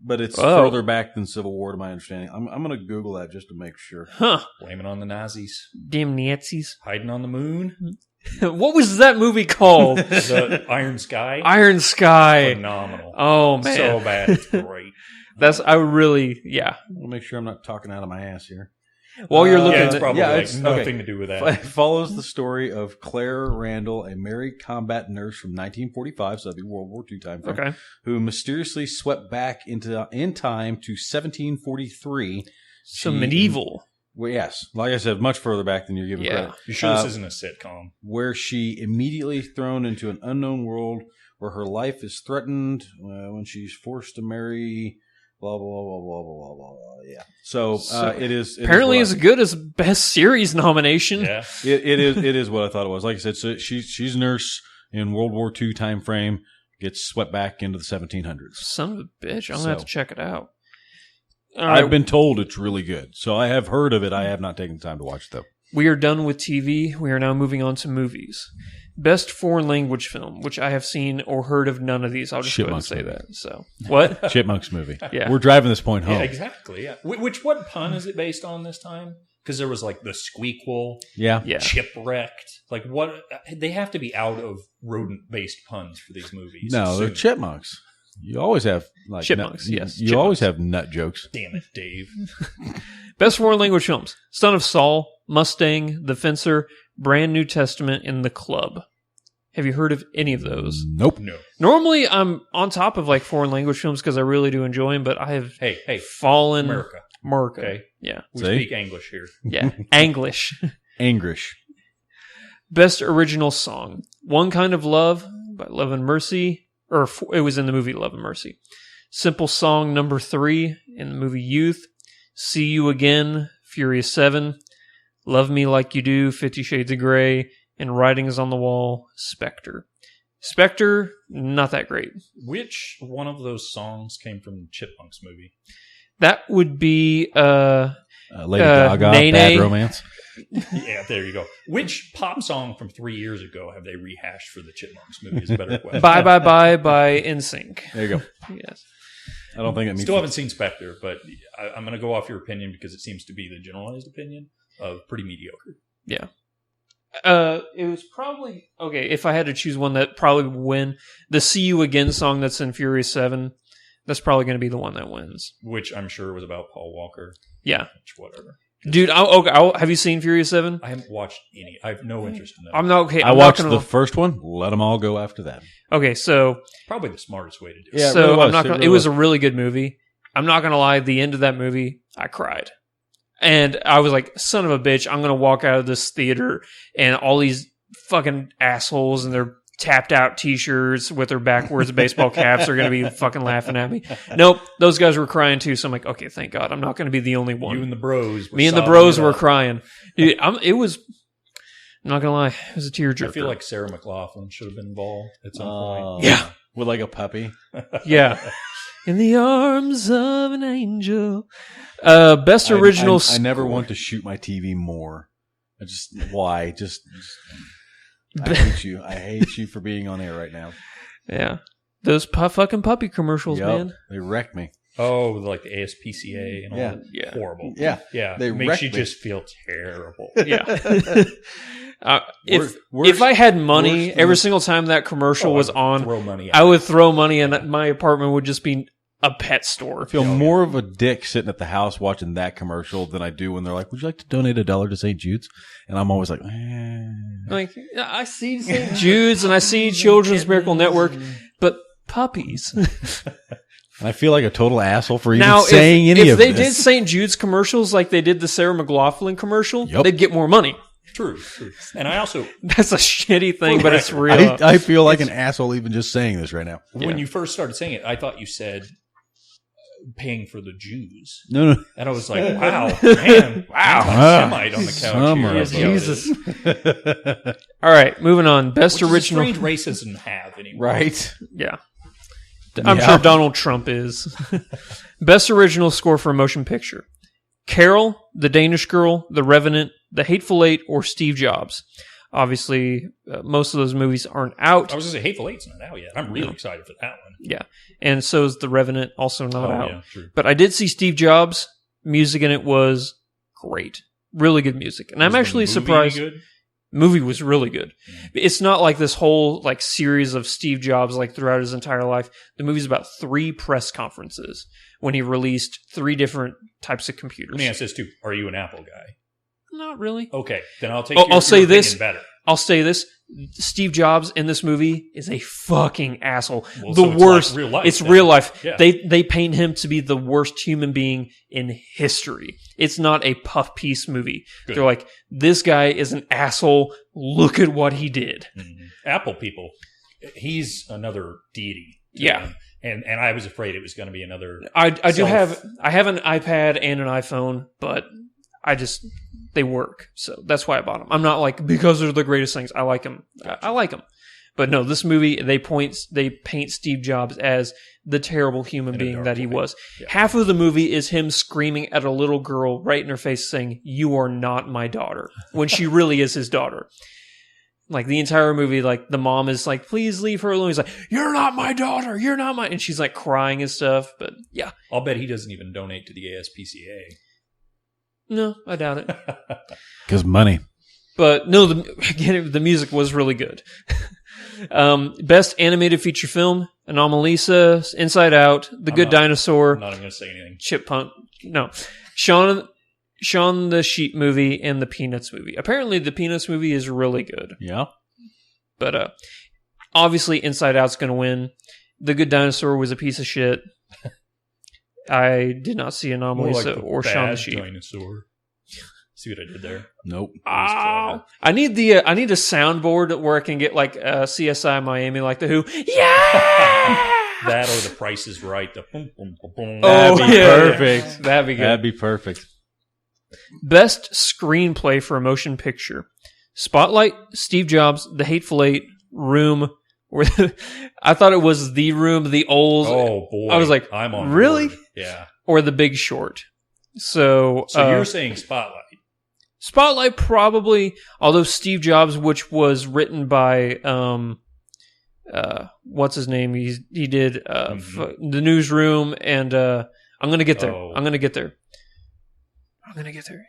But it's further back than Civil War, to my understanding. I'm going to Google that just to make sure. Huh? Blame it on the Nazis. Damn Nazis! Hiding on the moon. What was that movie called? The Iron Sky. Iron Sky. Phenomenal. Oh man, so bad. It's great. I'll make sure I'm not talking out of my ass here. While you're looking, it's probably nothing to do with that. It follows the story of Claire Randall, a married combat nurse from 1945, so that'd be World War II time frame, who mysteriously swept back in time to 1743. So medieval. Well, yes, like I said, much further back than you're giving credit. You sure this isn't a sitcom? Where she immediately thrown into an unknown world where her life is threatened when she's forced to marry blah blah blah blah blah blah blah. Yeah. So it is apparently as good as best series nomination. Yeah. It is what I thought it was. Like I said, so she's a nurse in World War II time frame, gets swept back into the 1700s. Son of a bitch! I'm gonna have to check it out. I've been told it's really good, so I have heard of it. I have not taken the time to watch it though. We are done with TV. We are now moving on to movies. Best foreign language film, which I have seen or heard of none of these. I'll just go ahead and say that. So what? Chipmunks movie. Yeah, we're driving this point home. Yeah, exactly. Yeah. What pun is it based on this time? Because there was like the squeakquel, yeah, chipwrecked. Like what? They have to be out of rodent-based puns for these movies. No, they're chipmunks. You always have like chipmunks. You chipmunks. always have nut jokes. Damn it, Dave. Best foreign language films: Son of Saul, Mustang, The Fencer, Brand New Testament, and The Club. Have you heard of any of those? Nope. No. Normally, I'm on top of like foreign language films because I really do enjoy them, but I have fallen. America. Okay. Yeah. We speak English here. Yeah. Anglish. Anglish. Best original song: One Kind of Love by Love and Mercy, or it was in the movie Love and Mercy. Simple Song number 3 in the movie Youth. See You Again, Furious 7. Love Me Like You Do, 50 Shades of Grey. And Writings on the Wall, Spectre. Spectre, not that great. Which one of those songs came from the Chipmunks movie? That would be Lady Gaga, Nene. Bad Romance. Yeah, there you go. Which pop song from 3 years ago have they rehashed for the Chipmunks movie is a better question. Bye Bye Bye by NSYNC. There you go. Yes. I don't think it means Still haven't seen Spectre, but I'm going to go off your opinion because it seems to be the generalized opinion of pretty mediocre. Yeah. It was probably okay. If I had to choose one, that probably would win. The "See You Again" song that's in Furious 7. That's probably going to be the one that wins. Which I'm sure was about Paul Walker. Yeah. Which, whatever. Dude, have you seen Furious 7? I haven't watched any. I have no interest in that. I'm not okay. I watched the first one. Let them all go after that. Okay, so probably the smartest way to do it. Yeah, so it really was. I'm not gonna. It was a really good movie. I'm not gonna lie. The end of that movie, I cried. And I was like, son of a bitch, I'm going to walk out of this theater and all these fucking assholes in their tapped out t-shirts with their backwards baseball caps are going to be fucking laughing at me. Nope, those guys were crying too. So I'm like, okay, thank God. I'm not going to be the only one. You and the bros. Me and the bros were crying. Dude, I'm not going to lie. It was a tearjerker. I feel like Sarah McLachlan should have been involved at some point. Yeah. With like a puppy. Yeah. In the arms of an angel. Best original I never want to shoot my TV more. Why? I hate you. I hate you for being on air right now. Yeah. Those fucking puppy commercials, man. They wrecked me. Oh, like the ASPCA and all that. Yeah. Horrible. Yeah. Yeah. They makes you wrecked me. just feel terrible. Yeah. If I had money, every single time that commercial was on, throw money I would throw money and my apartment would just be a pet store. I feel more of a dick sitting at the house watching that commercial than I do when they're like, would you like to donate $1 to St. Jude's? And I'm always like, Like, I see St. Jude's and I see Children's Miracle Network, but puppies. I feel like a total asshole for even Now, saying any if of they this. did St. Jude's commercials like they did the Sarah McLachlan commercial, Yep. they'd get more money. True. And I also, That's a shitty thing, but it's real. I feel like an asshole even just saying this right now. when you first started saying it, I thought you said paying for the Jews. No. And I was like, wow, man, Wow. Semite on the couch Summer here. of Jesus. All right, moving on. Best Which original. is a strange race doesn't have anymore. Right? Yeah. I'm sure Donald Trump is. Best original score for a motion picture. Carol, The Danish Girl, The Revenant, The Hateful Eight, or Steve Jobs. Obviously, most of those movies aren't out. I was going to say Hateful Eight's not out yet. I'm really excited for that one. Yeah. And so is The Revenant, also not out. Yeah, true. But I did see Steve Jobs. Music in it was great. Really good music. And I'm actually surprised. Good? Movie was really good. It's not like this whole like series of Steve Jobs like throughout his entire life. The movie's about 3 press conferences when he released 3 different types of computers. Let me ask this too. Are you an Apple guy? Not really. Okay, then I'll take I'll say this. better. I'll say this. Steve Jobs in this movie is a fucking asshole. Well, The so it's worst. like real life, it's then. real life. Yeah. They paint him to be the worst human being in history. It's not a puff piece movie. Good. They're like, this guy is an asshole. Look at what he did. Apple people. He's another deity. Yeah. And I was afraid it was going to be another. I have an iPad and an iPhone, but they work, so that's why I bought them. I'm not like because they're the greatest things. I like them. I like them. But no, this movie they paint Steve Jobs as the terrible human being that he was. Yeah. Half of the movie is him screaming at a little girl right in her face saying, "You are not my daughter," when she really is his daughter. Like the entire movie, like the mom is like, "Please leave her alone." He's like, "You're not my daughter. You're not my," and she's like crying and stuff. But yeah, I'll bet he doesn't even donate to the ASPCA. No, I doubt it. Because money. But no, the music was really good. Best animated feature film: Anomalisa, Inside Out, The Good Dinosaur. I'm not even going to say anything. Chipmunk. No, Shaun the Sheep movie and the Peanuts movie. Apparently, the Peanuts movie is really good. Yeah. But obviously, Inside Out's going to win. The Good Dinosaur was a piece of shit. I did not see Anomalisa or Shaun the Sheep. Dinosaur. See what I did there? Nope. I need a soundboard where I can get like CSI Miami, like the Who. Yeah. That or The Price is Right. The boom, boom, boom, boom. That'd be perfect. Yeah. That'd be good. That'd be perfect. Best screenplay for a motion picture: Spotlight, Steve Jobs, The Hateful Eight, Room. I thought it was The Room, The Old. Oh boy! I was like, I'm on really? Board. Yeah. Or The Big Short. So you're saying Spotlight? Spotlight probably, although Steve Jobs, which was written by what's his name? He did The Newsroom, and I'm gonna get there. I'm gonna get there.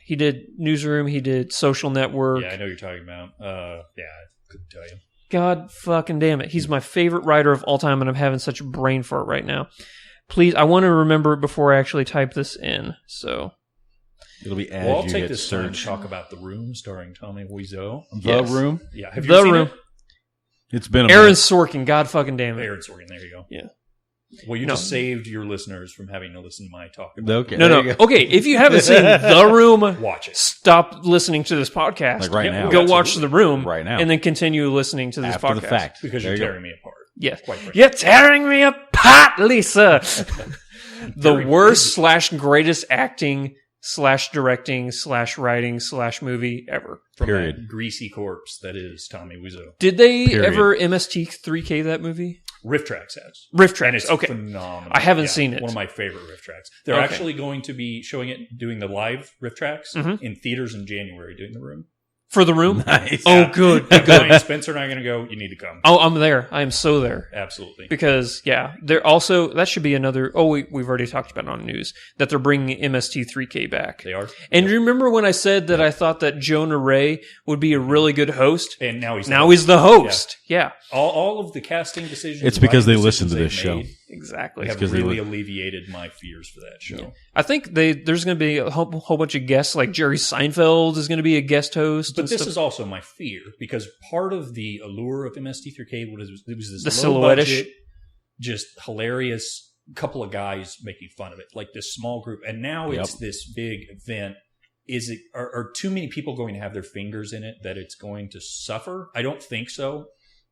He did Newsroom. He did Social Network. Yeah, I know what you're talking about. Yeah, I couldn't tell you. God fucking damn it! He's my favorite writer of all time, and I'm having such a brain fart right now. Please, I want to remember it before I actually type this in. So. It'll be as I'll you take hit this time to search. talk about The Room, starring Tommy Wiseau. The Room? Yeah. Have you seen it? It's been a Aaron minute. Sorkin, God fucking damn it. Aaron Sorkin, there you go. Yeah. Well, you just saved your listeners from having to listen to my talk about Okay. No. Okay, if you haven't seen The Room, watch it. Stop listening to this podcast. Like right now. Go watch The Room right now. and then continue listening to this After podcast. the fact. Because you're tearing me apart. Yes. Quite frankly. You're tearing me apart, Lisa. The worst / greatest acting / directing / writing / movie ever. From Period. that greasy corpse that is Tommy Wiseau. Did they Period. ever MST3K that movie? Riff Tracks has. Riff Tracks. And it's okay. phenomenal. I haven't seen it. One of my favorite Riff Tracks. They're Okay. actually going to be showing it, doing the live Riff Tracks in theaters in January, doing The Room. For The Room? Nice. Oh, good. Ryan Spencer and I are going to go. You need to come. Oh, I'm there. I am so there. Absolutely. Because, yeah, they're also, that should be another, we've already talked about it on news, that they're bringing MST3K back. They are. And do you remember when I said that I thought that Jonah Ray would be a really good host? And now he's the host. Yeah. All of the casting decisions. It's because they writing listen to decisions this they've show. made Exactly. have really alleviated my fears for that show. Yeah. I think there's going to be a whole bunch of guests, like Jerry Seinfeld is going to be a guest host. But this is also my fear, because part of the allure of MST3K was this The low silhouette-ish. budget, just hilarious couple of guys making fun of it, like this small group. And now it's this big event. Are too many people going to have their fingers in it that it's going to suffer? I don't think so.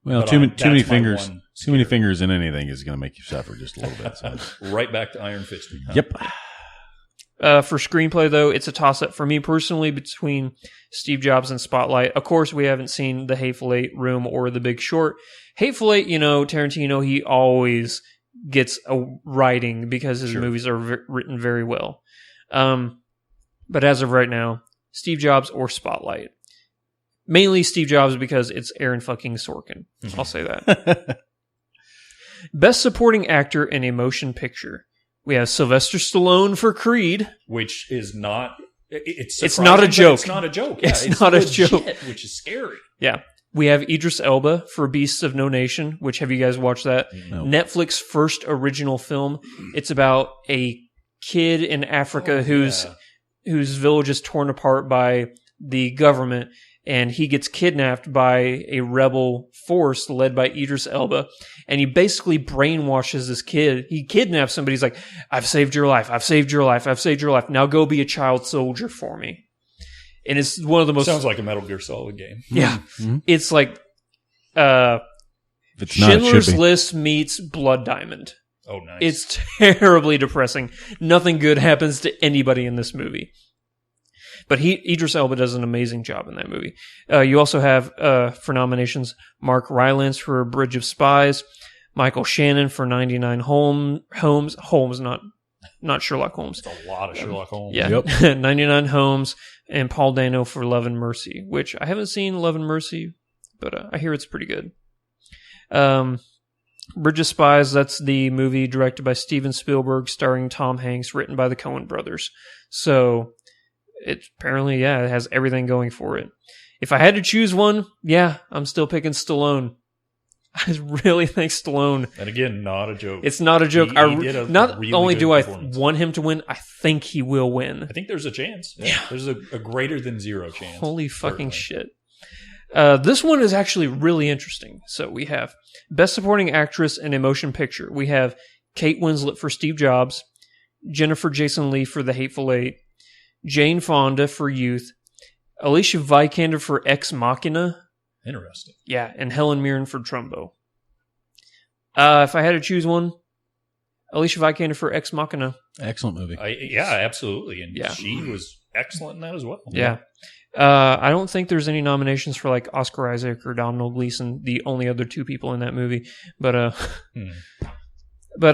Well, But too many that's my fingers. one Too many scare. fingers in anything is going to make you suffer just a little bit. So. Right back to Iron Fisted. Huh? Yep. For screenplay, though, it's a toss-up for me personally between Steve Jobs and Spotlight. Of course, we haven't seen The Hateful Eight, Room, or The Big Short. Hateful Eight, Tarantino, he always gets a writing because his movies are written very well. But as of right now, Steve Jobs or Spotlight. Mainly Steve Jobs because it's Aaron fucking Sorkin. I'll say that. Best Supporting Actor in a Motion Picture. We have Sylvester Stallone for Creed. Which is not... It's not a surprising, but joke. It's not a joke. Yeah, It's not a legit, joke. which is scary. Yeah. We have Idris Elba for Beasts of No Nation, which have you guys watched that? No. Netflix first original film. It's about a kid in Africa whose village is torn apart by the government, and he gets kidnapped by a rebel force led by Idris Elba, and he basically brainwashes this kid. He kidnaps somebody. He's like, I've saved your life. I've saved your life. I've saved your life. Now go be a child soldier for me. And it's one of the most... Sounds like a Metal Gear Solid game. Yeah. Mm-hmm. It's like If it's not, it should Schindler's be. List meets Blood Diamond. Oh, nice. It's terribly depressing. Nothing good happens to anybody in this movie. But Idris Elba does an amazing job in that movie. You also have, for nominations, Mark Rylance for Bridge of Spies, Michael Shannon for 99 Holmes, not Sherlock Holmes. It's a lot of Sherlock Holmes. Yeah, yep. 99 Holmes, and Paul Dano for Love and Mercy, which I haven't seen Love and Mercy, but I hear it's pretty good. Bridge of Spies, that's the movie directed by Steven Spielberg, starring Tom Hanks, written by the Coen brothers. So it apparently, it has everything going for it. If I had to choose one, I'm still picking Stallone. I really think Stallone. And again, not a joke. It's not a joke. He did a not really only good do I performance. want him to win, I think he will win. I think there's a chance. Yeah. There's a greater than zero chance. Holy fucking certainly. shit. This one is actually really interesting. So we have Best Supporting Actress in a Motion Picture. We have Kate Winslet for Steve Jobs, Jennifer Jason Leigh for The Hateful Eight, Jane Fonda for Youth, Alicia Vikander for Ex Machina. Interesting. Yeah, and Helen Mirren for Trumbo. If I had to choose one, Alicia Vikander for Ex Machina. Excellent movie. Absolutely. And Yeah. she was excellent in that as well. Yeah. I don't think there's any nominations for like Oscar Isaac or Domhnall Gleeson, the only other two people in that movie. But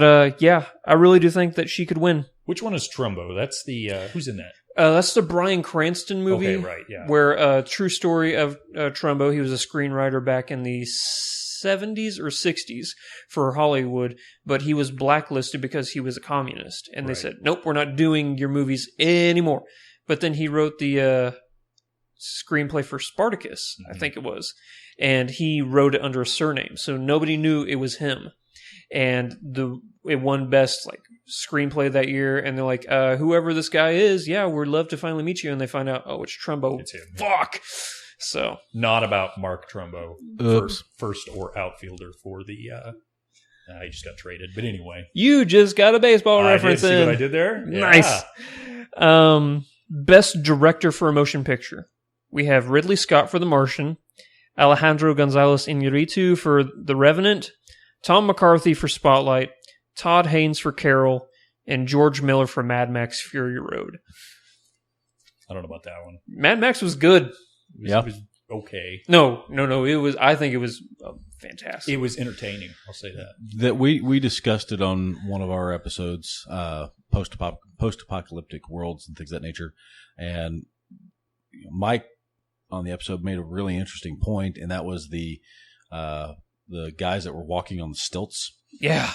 I really do think that she could win. Which one is Trumbo? That's the who's in that? That's the Bryan Cranston movie. Okay, right, yeah. Where true story of Trumbo. He was a screenwriter back in the 70s or 60s for Hollywood, but he was blacklisted because he was a communist. And they said, nope, we're not doing your movies anymore. But then he wrote the screenplay for Spartacus, I think it was. And he wrote it under a surname, so nobody knew it was him. And it won best screenplay that year, and they're like, whoever this guy is, we'd love to finally meet you. And they find out, oh, it's Trumbo. It's him. Fuck. So Not about Mark Trumbo, first or outfielder for the. He just got traded, but anyway, you just got a baseball reference See in. what I did there? Nice. Yeah. Best director for a motion picture. We have Ridley Scott for The Martian, Alejandro Gonzalez Iñárritu for The Revenant, Tom McCarthy for Spotlight, Todd Haynes for Carol, and George Miller for Mad Max Fury Road. I don't know about that one. Mad Max was good. It was okay. No. It was. I think it was fantastic. It was entertaining. I'll say that. That we discussed it on one of our episodes, post-apocalyptic worlds and things of that nature. And Mike on the episode made a really interesting point, and that was the guys that were walking on the stilts. Yeah.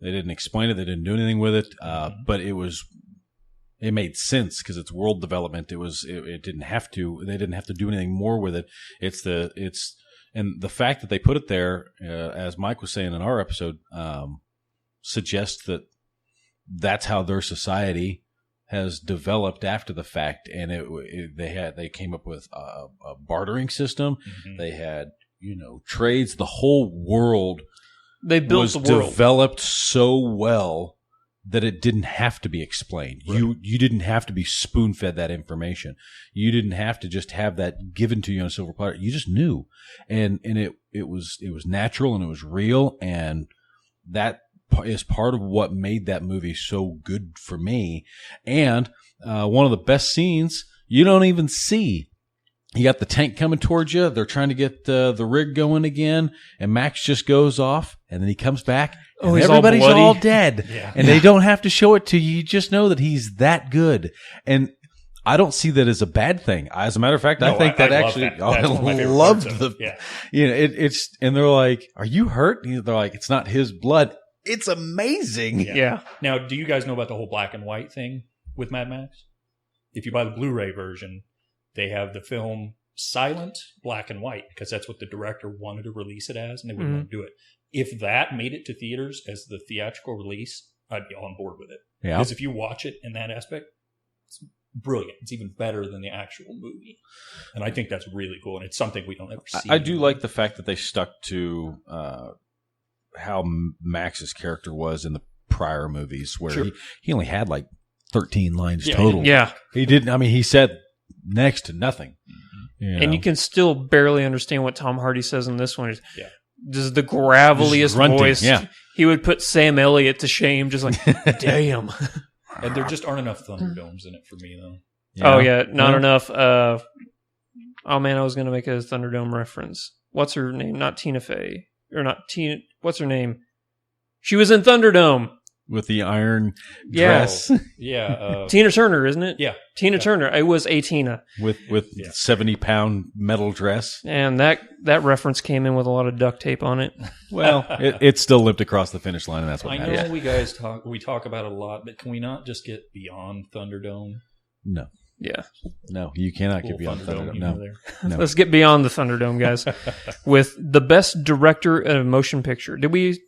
They didn't explain it. They didn't do anything with it. But it made sense because it's world development. It didn't have to. They didn't have to do anything more with it. And the fact that they put it there, as Mike was saying in our episode, suggests that that's how their society has developed after the fact. And they came up with a bartering system. Mm-hmm. They had trades. The whole world They built was the world. developed so well that it didn't have to be explained. Right. You didn't have to be spoon-fed that information. You didn't have to just have that given to you on a silver platter. You just knew. And it was natural and it was real, and that is part of what made that movie so good for me. And one of the best scenes you don't even see. You got the tank coming towards you. They're trying to get the rig going again, and Max just goes off, and then he comes back, and he's everybody's all bloody. all dead. Yeah. And they don't have to show it to you. You just know that he's that good. And I don't see that as a bad thing. As a matter of fact, I think that love actually, that. That's one of my favorite loved parts the, of it. it's, and they're like, "Are you hurt?" And they're like, "It's not his blood." It's amazing. Yeah. Now, do you guys know about the whole black and white thing with Mad Max? If you buy the Blu-ray version, they have the film silent black and white because that's what the director wanted to release it as, and they wouldn't want to do it. If that made it to theaters as the theatrical release, I'd be on board with it. Yeah. Because if you watch it in that aspect, it's brilliant. It's even better than the actual movie. And I think that's really cool, and it's something we don't ever see. I do like the fact that they stuck to how Max's character was in the prior movies, where he only had like 13 lines total. Yeah. He didn't. I mean, he said next to nothing. And you can still barely understand what Tom Hardy says in this one. just the graveliest grunting, voice. yeah. He would put Sam Elliott to shame, just like, damn. And there just aren't enough Thunderdomes in it for me, though. Oh, yeah, not enough. Oh, man, I was going to make a Thunderdome reference. What's her name? Not Tina Fey. Or not Tina. What's her name? She was in Thunderdome. With the iron Yeah. dress. Yeah. Tina Turner, isn't it? Yeah. Tina Turner. It was a Tina. With Yeah. 70-pound metal dress. And that reference came in with a lot of duct tape on it. Well, it still limped across the finish line, and that's what I matters. know we talk about it a lot, but can we not just get beyond Thunderdome? No. Yeah. No, you cannot Cool get beyond Thunderdome. humor No. there. No. Let's get beyond the Thunderdome, guys. With the best director in a motion picture. Did we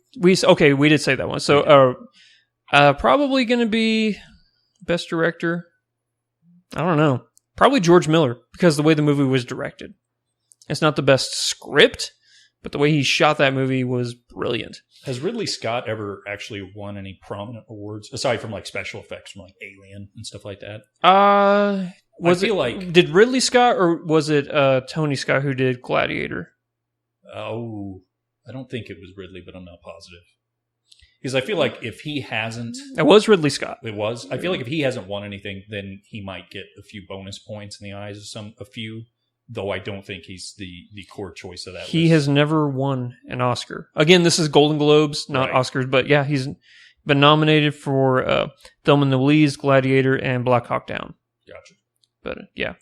okay, we did say that one. So probably going to be best director. I don't know. Probably George Miller, because the way the movie was directed. It's not the best script, but the way he shot that movie was brilliant. Has Ridley Scott ever actually won any prominent awards aside from like special effects from like Alien and stuff like that? Did Ridley Scott or was it Tony Scott who did Gladiator? Oh, I don't think it was Ridley, but I'm not positive. Because I feel like if he hasn't, It was Ridley Scott. it was. I feel like if he hasn't won anything, then he might get a few bonus points in the eyes of a few. Though I don't think he's the core choice of that. He list. has never won an Oscar. Again, this is Golden Globes, not Right. Oscars, but yeah, he's been nominated for Thelma and Louise, Gladiator, and Black Hawk Down. Gotcha. But yeah.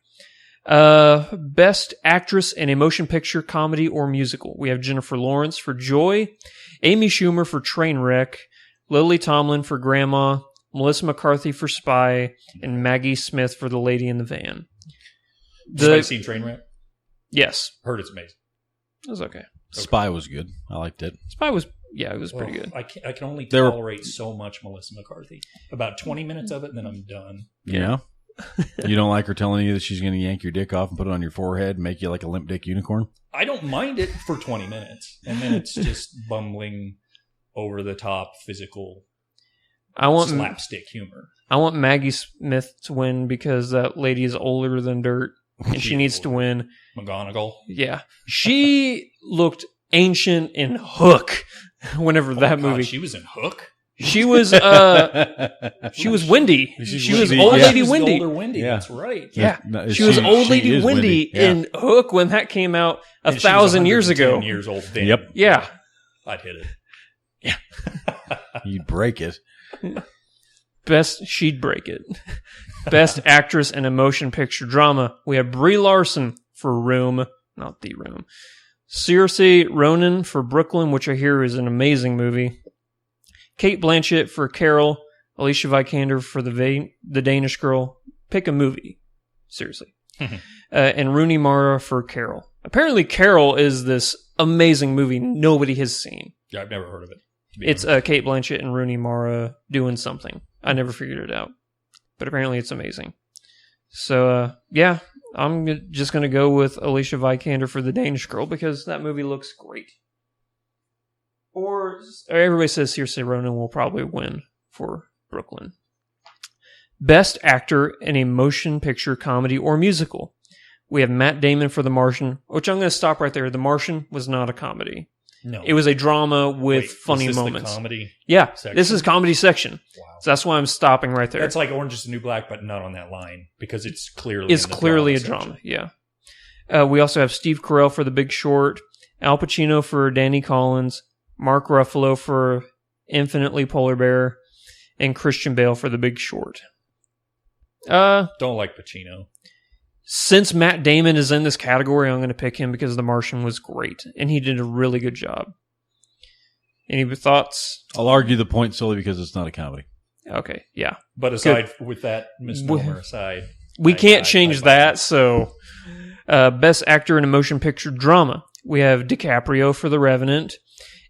Best actress in a motion picture, comedy, or musical. We have Jennifer Lawrence for Joy, Amy Schumer for Trainwreck, Lily Tomlin for Grandma, Melissa McCarthy for Spy, and Maggie Smith for The Lady in the Van. Have you seen Trainwreck? Yes, Heard it's amazing. it was okay. Spy was good. I liked it. Spy was, it was pretty good. I can only There were- tolerate so much Melissa McCarthy. About 20 minutes of it, and then I'm done. Yeah. You don't like her telling you that she's going to yank your dick off and put it on your forehead and make you like a limp dick unicorn? I don't mind it for 20 minutes, and then it's just bumbling, over the top, physical, I want slapstick humor. I want Maggie Smith to win because that lady is older than dirt and she needs to win. McGonagall. Yeah. She looked ancient in Hook whenever that God, movie. She was in Hook. She was she was Windy. She was Windy, old yeah. lady She was Windy. Older Wendy. Yeah. That's right. Yeah. No, She was old lady is Windy Yeah. in Hook when that came out And she was 1,000 years 110 ago. Years old then. Yep. Yeah. I'd hit it. You'd break it. She'd break it. Best actress in a motion picture drama. We have Brie Larson for Room, not The Room. Saoirse Ronan for Brooklyn, which I hear is an amazing movie. Kate Blanchett for Carol. Alicia Vikander for the Danish Girl. Pick a movie. Seriously. And Rooney Mara for Carol. Apparently Carol is this amazing movie nobody has seen. Yeah, I've never heard of it. It's Kate Blanchett and Rooney Mara doing something. I never figured it out. But apparently it's amazing. So, yeah, I'm just going to go with Alicia Vikander for The Danish Girl because that movie looks great. Or everybody says Saoirse Ronan will probably win for Brooklyn. Best actor in a motion picture, comedy, or musical. We have Matt Damon for The Martian, which I'm going to stop right there. The Martian was not a comedy. No. It was a drama with Wait, funny is this moments. The comedy Yeah, section? this is comedy section. Wow. So that's why I'm stopping right there. That's like Orange is the New Black, but not on that line because it's clearly It's in the clearly a section. drama, yeah. We also have Steve Carell for The Big Short, Al Pacino for Danny Collins, Mark Ruffalo for Infinitely Polar Bear, and Christian Bale for The Big Short. Don't like Pacino. Since Matt Damon is in this category, I'm going to pick him because The Martian was great, and he did a really good job. Any thoughts? I'll argue the point solely because it's not a comedy. Okay, yeah. But aside with that misnomer aside, We can't I change buy that, it. so best actor in a motion picture drama. We have DiCaprio for The Revenant,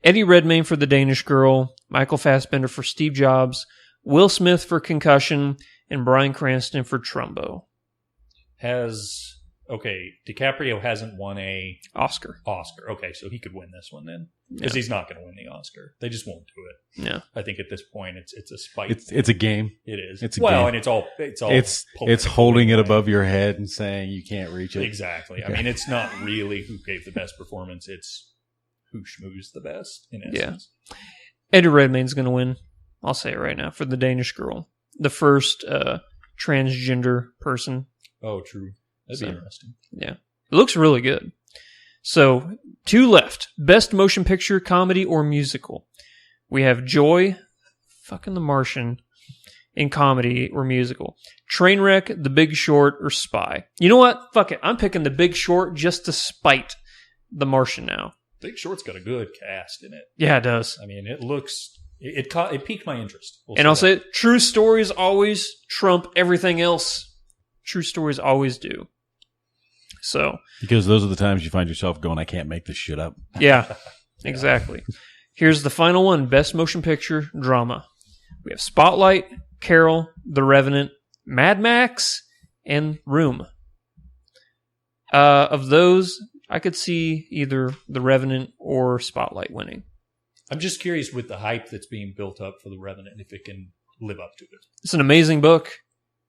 Eddie Redmayne for The Danish Girl, Michael Fassbender for Steve Jobs, Will Smith for Concussion, and Bryan Cranston for Trumbo. DiCaprio hasn't won a Oscar. Okay, so he could win this one then because Yeah. he's not going to win the Oscar. They just won't do it. Yeah. I think at this point it's a spite. It's a game. It is. it's a well, game. and it's all It's political holding it anyway. above your head and saying you can't reach it. Exactly. Okay. I mean, it's not really who gave the best performance. It's who schmoozed the best, in Yeah. essence. Eddie Redmayne's going to win. I'll say it right now for the Danish Girl, the first transgender person. Oh, true. That'd be So- interesting. Yeah, it looks really good. So 2 left: best motion picture, comedy, or musical. We have Joy, fucking The Martian, in comedy or musical. Trainwreck, The Big Short, or Spy. You know what? Fuck it. I'm picking The Big Short just to spite The Martian now. Big Short's got a good cast in it. Yeah, it does. I mean, it looks... It piqued my interest. We'll And say I'll that. say, true stories always trump everything else. True stories always do. So, Because those are the times you find yourself going, I can't make this shit up. yeah, exactly. Here's the final one: best motion picture, drama. We have Spotlight, Carol, The Revenant, Mad Max, and Room. Of those, I could see either The Revenant or Spotlight winning. I'm just curious with the hype that's being built up for The Revenant, if it can live up to it. It's an amazing book.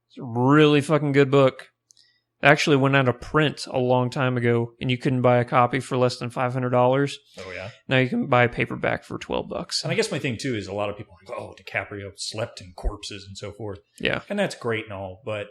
It's a really fucking good book. It actually went out of print a long time ago, and you couldn't buy a copy for less than $500. Oh, yeah? Now you can buy a paperback for $12. And I guess my thing, too, is a lot of people are like, oh, DiCaprio slept in corpses and so forth. Yeah. And that's great and all, but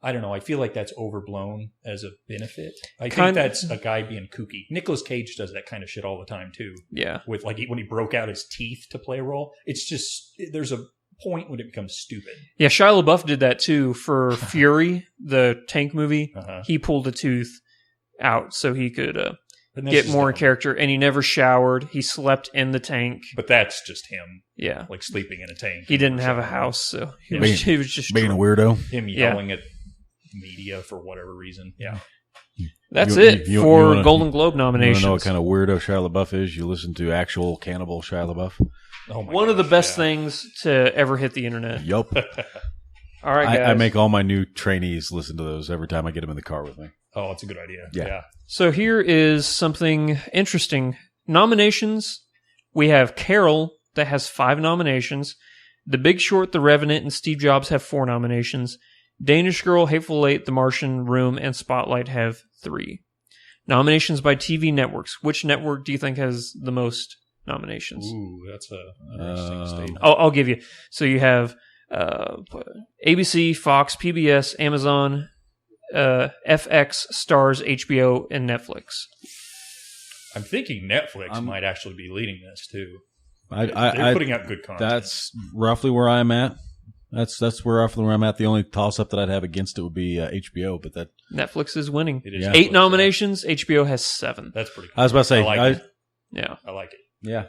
I don't know. I feel like that's overblown as a benefit. I think that's a guy being kooky. Nicolas Cage does that kind of shit all the time, too. Yeah. With like when he broke out his teeth to play a role. It's just, there's a point when it becomes stupid. Yeah, Shia LaBeouf did that too for Fury, the tank movie. Uh-huh. He pulled a tooth out so he could And that's get just more in dumb. character, and he never showered. He slept in the tank. But that's just him, Yeah. like sleeping in a tank. He didn't have a house, so he Being- was just Being a drunk. weirdo. Him Yeah. yelling at media for whatever reason. Yeah. That's You- it you for wanna- Golden Globe You want nominations. to know what kind of weirdo Shia LaBeouf is? You listen to actual cannibal Shia LaBeouf. Oh my One of the gosh, best yeah. things to ever hit the internet. Yup. All right, guys. I make all my new trainees listen to those every time I get them in the car with me. Oh, it's a good idea. Yeah. So here is something interesting. Nominations. We have Carol that has 5 nominations. The Big Short, The Revenant, and Steve Jobs have 4 nominations. Danish Girl, Hateful Eight, The Martian, Room, and Spotlight have 3. Nominations by TV networks. Which network do you think has the most nominations? Ooh, that's a interesting statement. I'll give you. So you have ABC, Fox, PBS, Amazon, FX, Stars, HBO, and Netflix. I'm thinking Netflix might actually be leading this too. I They're putting out good content. That's roughly where I'm at. That's roughly where I'm at. The only toss up that I'd have against it would be HBO, but that Netflix is winning. It is Yeah. 8 Netflix, nominations. HBO has 7. That's pretty cool. I was about to say. I like it. Yeah. I like it. Yeah,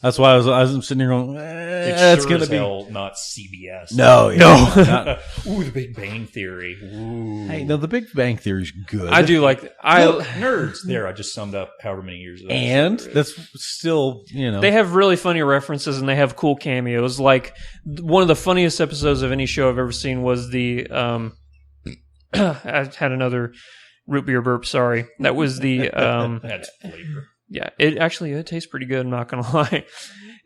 that's why I was sitting here going, It's it's gonna as be hell not CBS. no. Not- Ooh, The Big Bang Theory. Ooh. hey, no, The Big Bang Theory is good. I do like that. Look, nerds. There, I just summed up however many years of that. and show there is. that's still They have really funny references and they have cool cameos. Like one of the funniest episodes of any show I've ever seen was the I had another root beer burp, sorry. That was the That's flavor. yeah, it tastes pretty good, I'm not going to lie.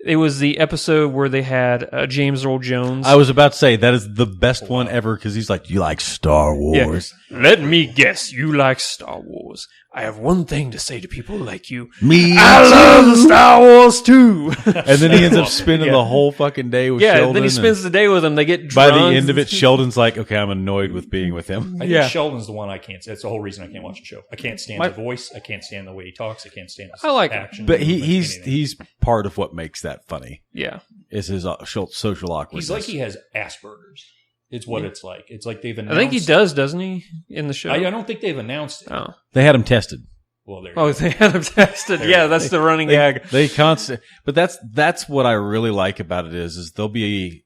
It was the episode where they had James Earl Jones. I was about to say that is the best one ever because he's like, you like Star Wars. Let me guess, you like Star Wars. I have one thing to say to people like you. Me, I love Star Wars too. and then he ends up spending Yeah. the whole fucking day with Yeah, Sheldon. then he spends the day with them. They get and drunk. by the end of it, Sheldon's like, okay, I'm annoyed with being with him. I think Yeah. Sheldon's the one I can't. That's the whole reason I can't watch the show. I can't stand My- the voice. I can't stand the way he talks. I can't stand his I like him. action. But movement, anything. he's part of what makes that funny Yeah. is his social awkwardness. He's like he has Asperger's. It's what it's like. It's like they've I announced. think he does, doesn't he, in the show? I don't think they've announced it. Oh, They had him tested. Well, there. oh, You go. they had him tested. Yeah, that's the running gag. They constant, but that's what I really like about it is there'll be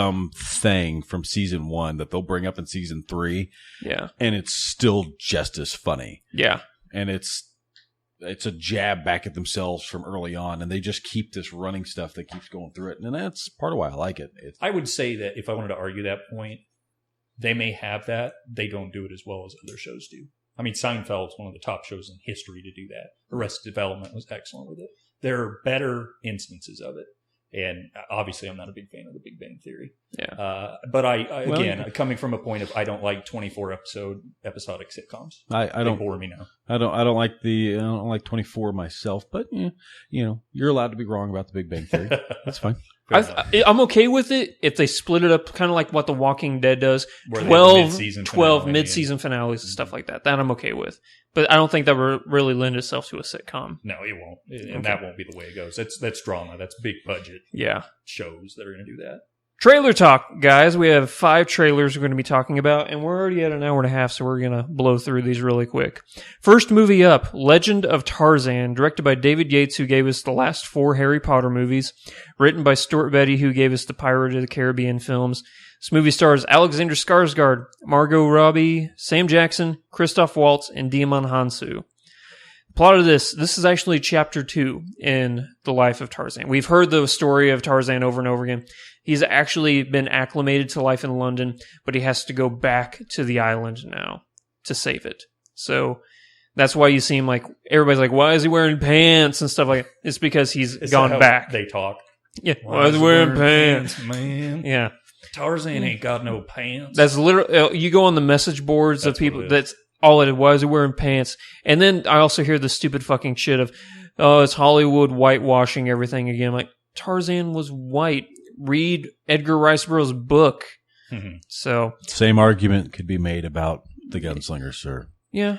something from season 1 that they'll bring up in season 3, Yeah, and it's still just as funny, yeah, and it's a jab back at themselves from early on, and they just keep this running stuff that keeps going through it, and that's part of why I like it. I would say that if I wanted to argue that point, they may have that. They don't do it as well as other shows do. I mean, Seinfeld's one of the top shows in history to do that. Arrested Development was excellent with it. There are better instances of it. And obviously, I'm not a big fan of The Big Bang Theory. Yeah. But again, coming from a point of I don't like 24 episodic sitcoms. I don't They bore me now. I don't like 24 myself, but you're allowed to be wrong about The Big Bang Theory. That's fine. I'm okay with it if they split it up, kind of like what The Walking Dead does. Where they 12 have mid-season mid-season finales and stuff like that. That I'm okay with. But I don't think that would really lend itself to a sitcom. No, it won't. And that won't be the way it goes. That's drama. That's big budget shows that are going to do that. Trailer talk, guys. We have 5 trailers we're going to be talking about, and we're already at an hour and a half, so we're going to blow through these really quick. First movie up, Legend of Tarzan, directed by David Yates, who gave us the last 4 Harry Potter movies, written by Stuart Beattie, who gave us the Pirate of the Caribbean films. This movie stars Alexander Skarsgård, Margot Robbie, Sam Jackson, Christoph Waltz, and Djimon Hounsou. Plot of this is actually chapter 2 in the life of Tarzan. We've heard the story of Tarzan over and over again. He's actually been acclimated to life in London, but he has to go back to the island now to save it. So that's why you see him like, everybody's like, why is he wearing pants and stuff like that? It's because he's gone back. They talk. Yeah, why is he wearing pants? Man. Yeah. Tarzan ain't got no pants. That's literally, you go on the message boards of people, that's all it was. He wearing pants. And then I also hear the stupid fucking shit of, oh, it's Hollywood whitewashing everything again. I'm like, Tarzan was white. Read Edgar Rice Burroughs' book. Mm-hmm. So same argument could be made about the Gunslinger, sir. Yeah.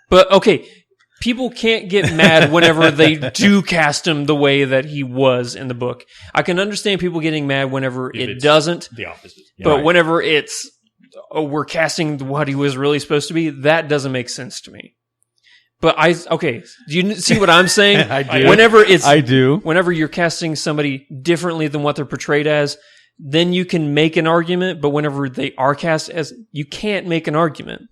But okay, people can't get mad whenever they do cast him the way that he was in the book. I can understand people getting mad whenever it doesn't. The opposite. Yeah, but right. whenever it's, oh, we're casting what he was really supposed to be, that doesn't make sense to me. But do you see what I'm saying? I do. Whenever you're casting somebody differently than what they're portrayed as, then you can make an argument. But whenever they are cast as, you can't make an argument.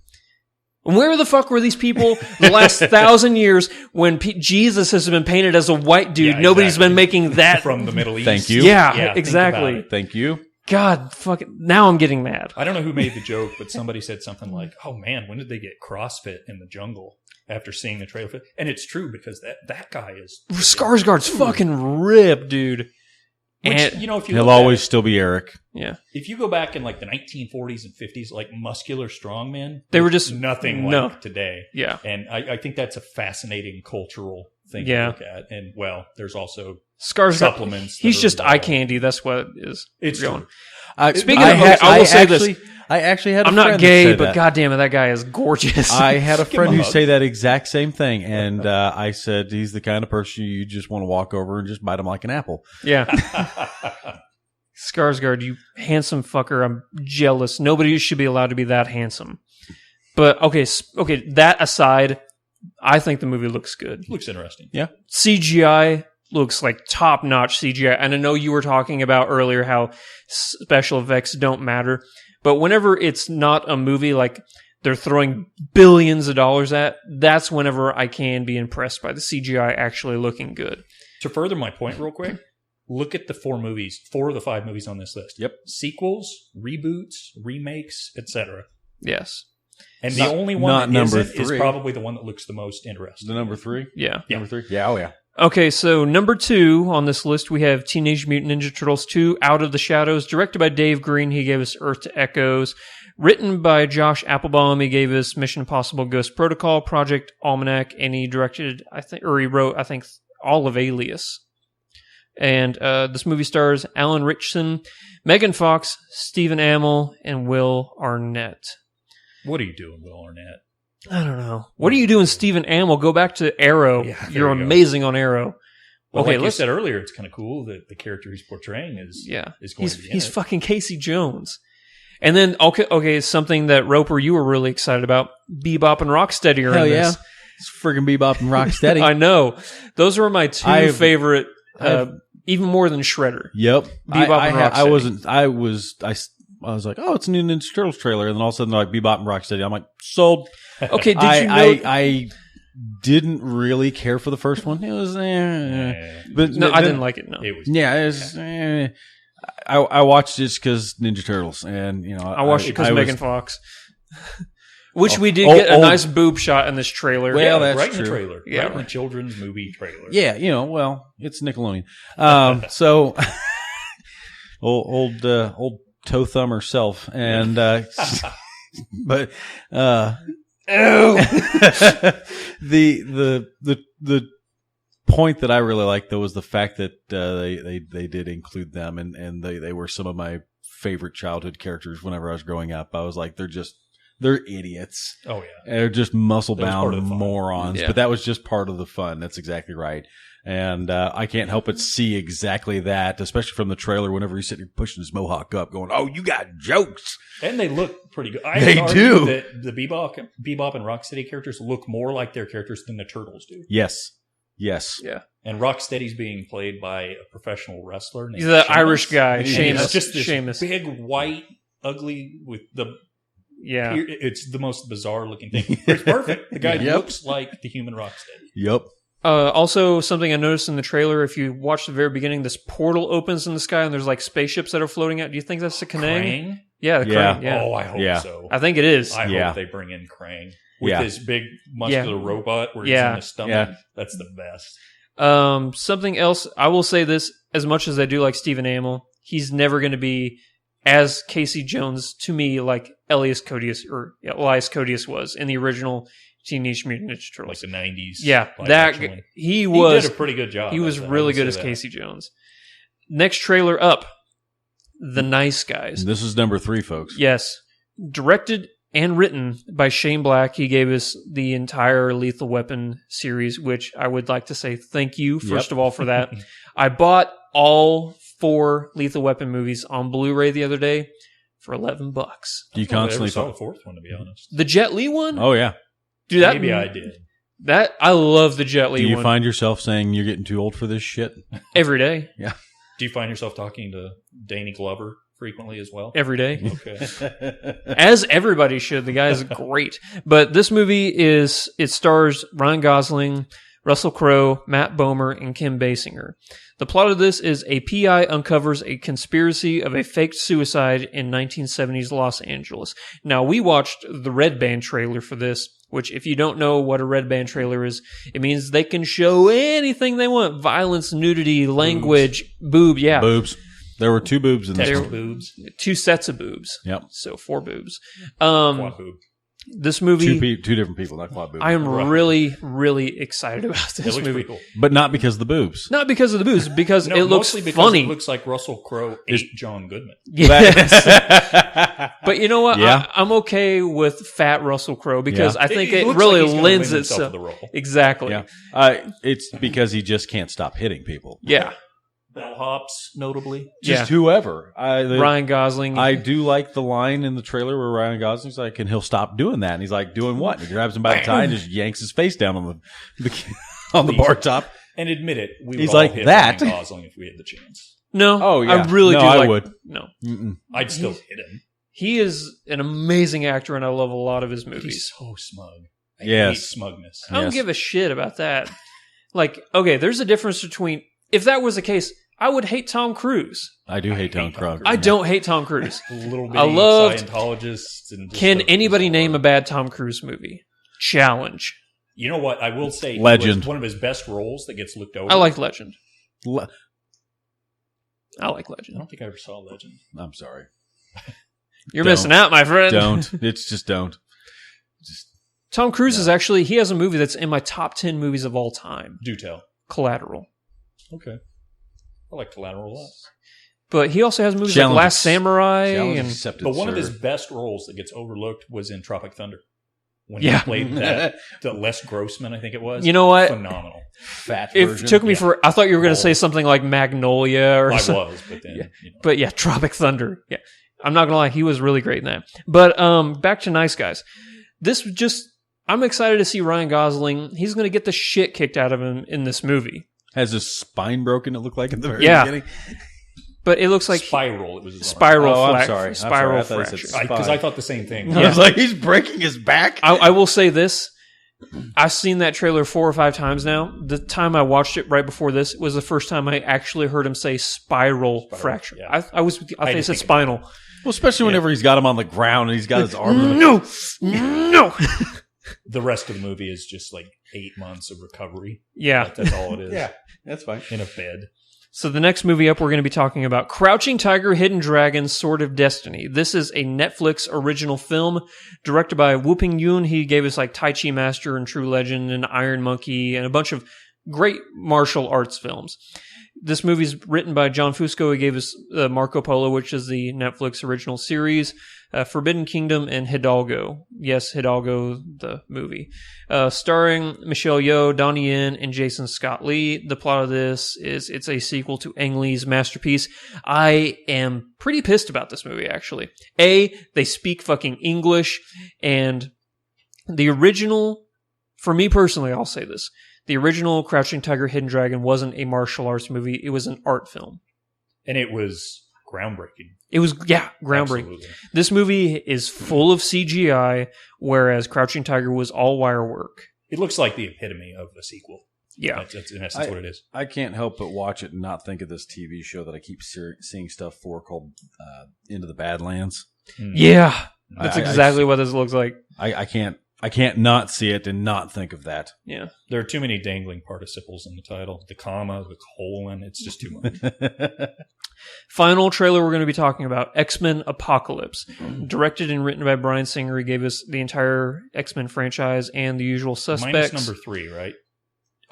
And where the fuck were these people the last 1,000 years when Jesus has been painted as a white dude? Yeah, Nobody's been making that from the Middle East. Thank you. Yeah, exactly. Thank you. God, fuck it. Now I'm getting mad. I don't know who made the joke, but somebody said something like, "Oh man, when did they get CrossFit in the jungle?" After seeing the trailer, and it's true because that guy is Skarsgård's fucking ripped, dude. Which, and if you he'll always still be Eric. Yeah. If you go back in like the 1940s and 50s, like muscular strongmen, they were just nothing like today. Yeah. And I think that's a fascinating cultural thing to look at. And there's also Skarsgård supplements. He's just eye candy. That's what it is. It's going. Speaking of, I will say this. I actually had a friend. I'm not gay, but goddamn it, that guy is gorgeous. I had a friend who say that exact same thing, and I said he's the kind of person you just want to walk over and just bite him like an apple. Yeah. Skarsgård, you handsome fucker. I'm jealous. Nobody should be allowed to be that handsome. But okay. That aside, I think the movie looks good. Looks interesting. Yeah. CGI looks like top-notch CGI. And I know you were talking about earlier how special effects don't matter. But whenever it's not a movie like they're throwing billions of dollars at, that's whenever I can be impressed by the CGI actually looking good. To further my point real quick, look at the 4 of the 5 movies on this list. Yep. Sequels, reboots, remakes, etc. Yes. And the only one that isn't is 3. probably the one that looks the most interesting. The number 3? Yeah. Number 3? Yeah, oh yeah. Okay, so number 2 on this list, we have Teenage Mutant Ninja Turtles 2, Out of the Shadows, directed by Dave Green. He gave us Earth to Echoes. Written by Josh Applebaum. He gave us Mission Impossible Ghost Protocol, Project Almanac, and he wrote, all of Alias. And this movie stars Alan Ritchson, Megan Fox, Stephen Amell, and Will Arnett. What are you doing, Will Arnett? I don't know. What are you doing, Stephen Amell? Go back to Arrow. Yeah, You're amazing on Arrow. Well, like you said earlier, it's kind of cool that the character he's portraying is going to be he's fucking Casey Jones. And then, okay, something that Roper, you were really excited about, Bebop and Rocksteady are in this. Yeah. It's friggin' Bebop and Rocksteady. I know. Those were my 2 favorite, even more than Shredder. Yep. Bebop and Rocksteady. I was like, oh, it's a new Ninja Turtles trailer. And then all of a sudden they're like, Bebop and Rocksteady. I'm like, sold. Okay, did you know? I didn't really care for the first one. It was, but no, I didn't like it. No, it was. Yeah, it was. I watched it just because Ninja Turtles, and I watched it because Megan Fox. Which we did get a nice boob shot in this trailer. Well, that's right in the true. trailer. Yeah, right in the right. children's movie trailer. Yeah, well, it's Nickelodeon. So old toe thumb herself, and but the point that I really liked though was the fact that they did include them, and they were some of my favorite childhood characters whenever I was growing up. I was like, they're idiots. Oh yeah, They're just muscle That was part of bound the fun. morons. Yeah. But that was just part of the fun. That's exactly right. And I can't help but see exactly that, especially from the trailer. Whenever he's sitting pushing his mohawk up, going, "Oh, you got jokes." and they look pretty good. They would argue do. That the Bebop and Rocksteady characters look more like their characters than the Turtles do. Yes. Yeah. And Rocksteady's being played by a professional wrestler. Named He's the Sheamus. Irish guy, And Sheamus. It's just this Sheamus. big, white, ugly with the. Yeah. It's the most bizarre looking thing. It's perfect. The guy Yep. looks like the human Rocksteady. Yep. Also, something I noticed in the trailer, if you watch the very beginning, this portal opens in the sky and there's like spaceships that are floating out. Do you think that's the Kanang? Krang? Yeah, the Yeah. Krang. Yeah. Oh, I hope Yeah. so. I think it is. I Yeah. hope they bring in Krang with Yeah. his big muscular robot where he's Yeah. in the stomach. Yeah. That's the best. Something else, I will say this, as much as I do like Stephen Amell, he's never going to be as Casey Jones to me like Elias Codius was in the original Teenage Mutant Ninja Like Turtles. the 90s. Yeah, live that action one. he He was did a pretty good job. he was I really will good say as that. Casey Jones. Next trailer up, The Nice Guys. This is number 3, folks. Yes. Directed and written by Shane Black. He gave us the entire Lethal Weapon series, which I would like to say thank you, first of all, for that. I bought all 4 Lethal Weapon movies on Blu-ray the other day for $11. Do you I never constantly saw the fourth one, to be honest. The Jet Li one? Oh yeah. Dude, that, Maybe I did. That, I love the Jet Li Do you one. find yourself saying you're getting too old for this shit? Every day. Do you find yourself talking to Danny Glover frequently as well? Every day. Okay. As everybody should. The guy is great. But this movie it stars Ryan Gosling, Russell Crowe, Matt Bomer, and Kim Basinger. The plot of this is a PI uncovers a conspiracy of a faked suicide in 1970s Los Angeles. Now, we watched the Red Band trailer for this, which if you don't know what a Red Band trailer is, it means they can show anything they want. Violence, nudity, language, boob, yeah. Boobs. There were 2 boobs in this Text one. boobs. 2 sets of boobs. Yep. So 4 boobs. Quad boob. This movie, 2 different people, not quad boobs. I am Right. really, really excited about It this looks movie. pretty cool. But not because of the boobs. Not because of the boobs, because No, it looks mostly because funny. It looks like Russell Crowe ate John Goodman. Yes. But you know what? Yeah. I'm okay with fat Russell Crowe because Yeah. I think He it looks really like he's gonna lends win himself itself. to the role. Exactly. Yeah. It's because he just can't stop hitting people. Yeah. Bellhops, notably. Just whoever. Ryan Gosling. I do like the line in the trailer where Ryan Gosling's like, and he'll stop doing that. And he's like, doing what? And he grabs him by the tie and just yanks his face down on the bar top. And admit it, we would He's all like hit that. Ryan Gosling if we had the chance. No. Oh, yeah. I really No, do I like. would. No. Mm-mm. I'd still hit him. He is an amazing actor, and I love a lot of his He's movies. so smug. I Yes. hate smugness. I don't Yes. give a shit about that. Like, okay, there's a difference between. If that was the case, I would hate Tom Cruise. I do hate Tom hate Tom Cruise. Cruise. I don't hate Tom Cruise. Little I bitty loved- Scientologists. And just Can the anybody bizarre- name a bad Tom Cruise movie? Challenge. You know what? I will say, Legend. It was one of his best roles that gets looked over. I like Legend. Le- I like I Legend. don't think I ever saw Legend. I'm sorry. You're Don't. missing out, my friend. Don't. It's just don't. Just Tom Cruise is actually, he has a movie that's in my top 10 movies of all time. Do tell. Collateral. Okay. I like Collateral a lot. But he also has movies Challenge like Last ex- Samurai. challenge And accepted, But one of sir. his best roles that gets overlooked was in Tropic Thunder. When Yeah. he played that, the Les Grossman, I think it was. You know what? Phenomenal. fat It version. took me Yeah. for, I thought you were going to say something like Magnolia or I something. was, but then, you know. But yeah, Tropic Thunder. Yeah. I'm not going to lie, he was really great in that. But back to Nice Guys. This just, I'm excited to see Ryan Gosling. He's going to get the shit kicked out of him in this movie. Has his spine broken, it looked like at the very Yeah. beginning. But it looks like Spiral. It was his spiral Oh, I'm frac- sorry. I'm Spiral sorry. I thought he fracture. said Because I thought the same thing. I was like, he's breaking his back. I will say this. I've seen that trailer 4 or 5 times now. The time I watched it right before this was the first time I actually heard him say spiral fracture. yeah. I thought he had to said think spinal. Well, especially whenever he's got him on the ground and he's got his arm. No. The rest of the movie is just like 8 months of recovery. Yeah. That's all it is. Yeah, that's fine. In a bed. So the next movie up, we're going to be talking about Crouching Tiger, Hidden Dragon, Sword of Destiny. This is a Netflix original film directed by Whooping Yoon. He gave us like Tai Chi Master and True Legend and Iron Monkey and a bunch of great martial arts films. This movie's written by John Fusco. He gave us Marco Polo, which is the Netflix original series, Forbidden Kingdom, and Hidalgo. Yes, Hidalgo, the movie. Starring Michelle Yeoh, Donnie Yen, and Jason Scott Lee. The plot of this is it's a sequel to Ang Lee's masterpiece. I am pretty pissed about this movie, actually. They speak fucking English, and the original, for me personally, I'll say this. The original Crouching Tiger, Hidden Dragon wasn't a martial arts movie. It was an art film. And it was groundbreaking. It was, groundbreaking. Absolutely. This movie is full of CGI, whereas Crouching Tiger was all wire work. It looks like the epitome of a sequel. Yeah. That's in essence what it is. I can't help but watch it and not think of this TV show that I keep seeing stuff for called Into the Badlands. Yeah. That's exactly what this looks like. I can't not see it and not think of that. Yeah. There are too many dangling participles in the title. The comma, the colon, it's just too much. Final trailer we're going to be talking about, X-Men Apocalypse. Directed and written by Bryan Singer. He gave us the entire X-Men franchise and the usual suspects. Minus number 3, right?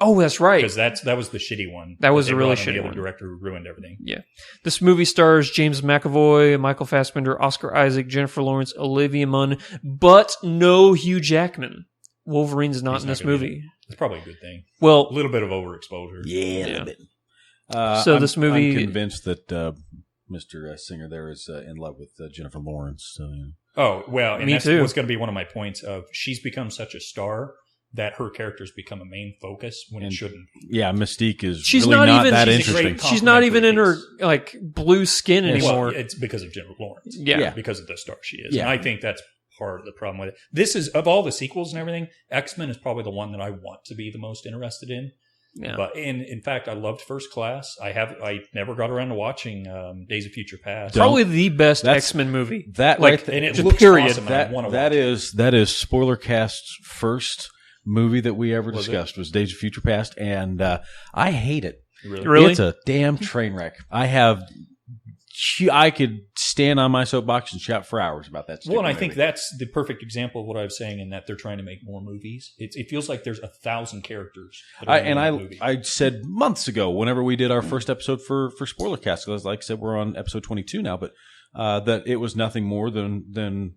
Oh, that's right. Because that was the shitty one. That was They a really brought in shitty the one. other director who ruined everything. Yeah. This movie stars James McAvoy, Michael Fassbender, Oscar Isaac, Jennifer Lawrence, Olivia Munn, but no Hugh Jackman. Wolverine's not in this movie. It's probably a good thing. Well, A little bit of overexposure. Yeah, a Yeah. bit. So this movie- I'm convinced that Mr. Singer there is in love with Jennifer Lawrence. So, yeah. Oh, well, and Me that's too. what's going to be one of my points of she's become such a star that her character's become a main focus when it shouldn't. Yeah, Mystique is She's really not not even- that she's a great interesting. she's not even in her complementary like blue skin anymore. Well, it's because of Jennifer Lawrence. Yeah. Because of the star she is. Yeah. And I think that's part of the problem with it. This is, of all the sequels and everything, X-Men is probably the one that I want to be the most interested in. Yeah. But in fact, I loved First Class. I never got around to watching Days of Future Past. Probably the best That's- X-Men movie. That like, right there, And it just looks period. awesome. and I wanna that watch it. is Spoiler Cast's first movie that we ever Was it? discussed was Days of Future Past, and I hate it. Really? It's a damn train wreck. I could stand on my soapbox and shout for hours about that. Well, and I stupid think movie. that's the perfect example of what I was saying in that they're trying to make more movies. It feels like there's 1,000 characters. That are in that movie. I said months ago, whenever we did our first episode for Spoiler Cast, because like I said, we're on episode 22 now, but that it was nothing more than